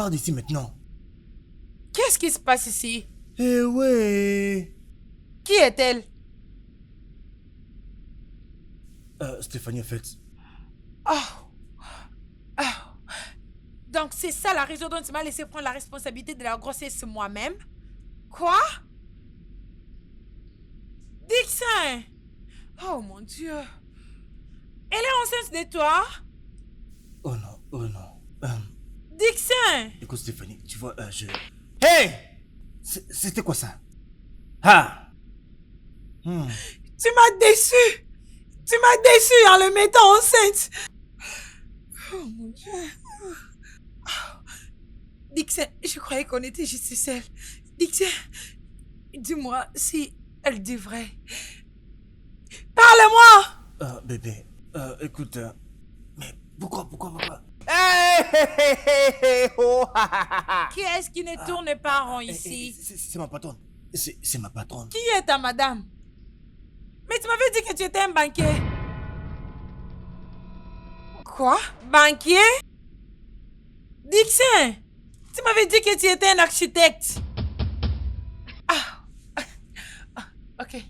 pars d'ici maintenant. Qu'est-ce qui se passe ici? Eh ouais. Qui est-elle? Stéphanie, en fait. Oh. Oh. Donc c'est ça la raison dont tu m'as laissé prendre la responsabilité de la grossesse moi-même? Quoi? Dixon! Oh mon Dieu! Elle est enceinte de toi? Oh non, oh non. Dixon! Écoute, Stéphanie, tu vois, Hey! C'était quoi ça? Ah! Tu m'as déçu! Tu m'as déçu en le mettant enceinte! Oh mon Dieu! Dixon, je croyais qu'on était juste seul. Dixon, dis-moi si elle dit vrai. Parle-moi! Bébé, écoute, mais pourquoi? Hey, hey, hey, hey, hey, oh, ha, ha, ha, ha. Qui est-ce qui ne tourne pas rond ici? C'est ma patronne. C'est ma patronne. Qui est ta madame? Mais tu m'avais dit que tu étais un banquier. Quoi? Banquier? Dixon, tu m'avais dit que tu étais un architecte. Ah, ok.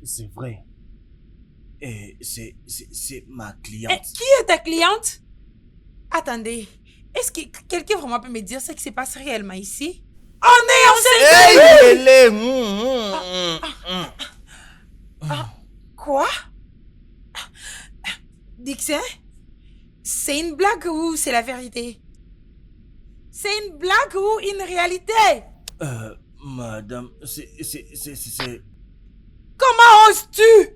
C'est vrai. Et c'est ma cliente. Qui est ta cliente? Attendez, est-ce que quelqu'un vraiment peut me dire ce qui se passe réellement ici? On est enceinte! Quoi? Dixon? C'est une blague ou c'est la vérité? C'est une blague ou une réalité? Madame, c'est... Comment oses-tu?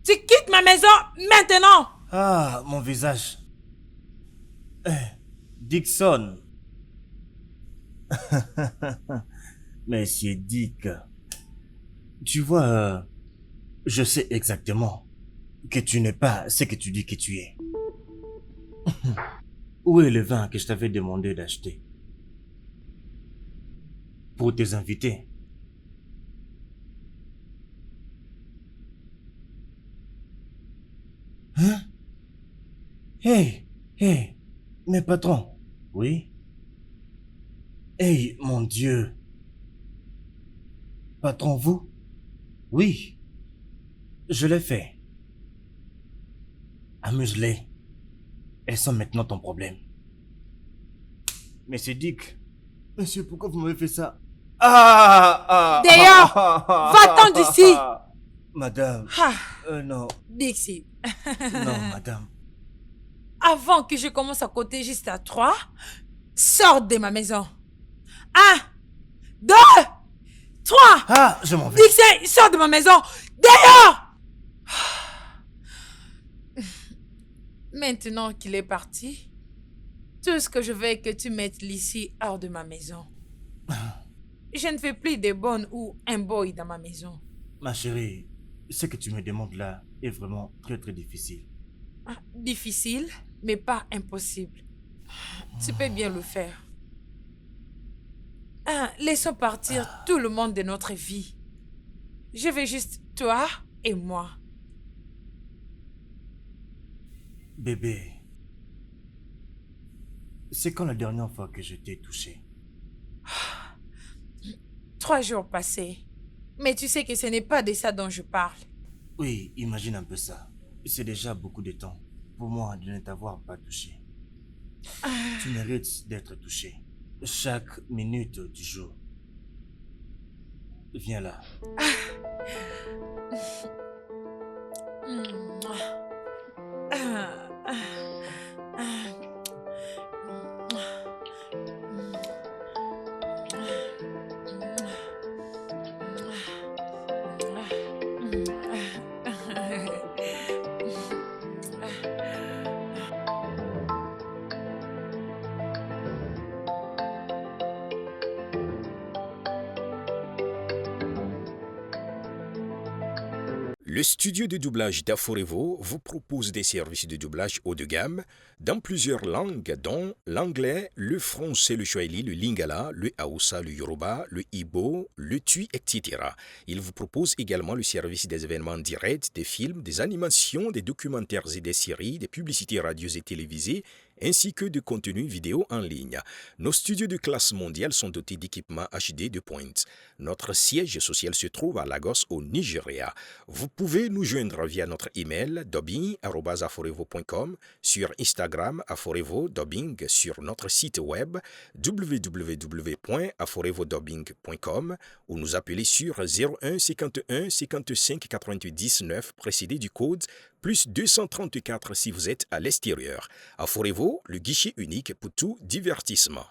Tu quittes ma maison maintenant! Ah, mon visage. Dixon. Monsieur Dick. Tu vois, je sais exactement que tu n'es pas ce que tu dis que tu es. Où est le vin que je t'avais demandé d'acheter? Pour tes invités. Hein? Hey, mes patrons. Oui? Hey, mon Dieu. Patron, vous? Oui. Je l'ai fait. Amuse-les. Elles sont maintenant ton problème. Monsieur Dick. Monsieur, pourquoi vous m'avez fait ça? D'ailleurs, va-t'en d'ici! Madame. Ah, Non. Dixie. Non, madame. Avant que je commence à compter jusqu'à 3, sors de ma maison. 1, 2, 3. Ah, je m'en vais. Dixie, sors de ma maison. D'ailleurs! Maintenant qu'il est parti, tout ce que je veux est que tu mettes Lissy hors de ma maison. Je ne fais plus de bonnes ou un boy dans ma maison. Ma chérie, ce que tu me demandes là est vraiment très très difficile. Difficile, mais pas impossible. Tu peux bien le faire. Laissons partir tout le monde de notre vie. Je veux juste toi et moi. Bébé, c'est quand la dernière fois que je t'ai touché? 3 jours passés. Mais tu sais que ce n'est pas de ça dont je parle. Oui, imagine un peu ça. C'est déjà beaucoup de temps pour moi de ne t'avoir pas touché. Tu mérites d'être touché. Chaque minute du jour. Viens là. Le studio de doublage d'Aforevo vous propose des services de doublage haut de gamme dans plusieurs langues, dont l'anglais, le français, le swahili, le lingala, le haoussa, le yoruba, le ibo, le tui, etc. Il vous propose également le service des événements directs, des films, des animations, des documentaires et des séries, des publicités radios et télévisées, ainsi que de contenus vidéo en ligne. Nos studios de classe mondiale sont dotés d'équipements HD de pointe. Notre siège social se trouve à Lagos, au Nigeria. Vous pouvez nous joindre via notre email dubbing@aforevo.com, sur Instagram aforevo-dubbing, sur notre site web www.aforevodubbing.com ou nous appeler sur 01 51 55 88 19 précédé du code plus 234 si vous êtes à l'extérieur. Aforevo, le guichet unique pour tout divertissement.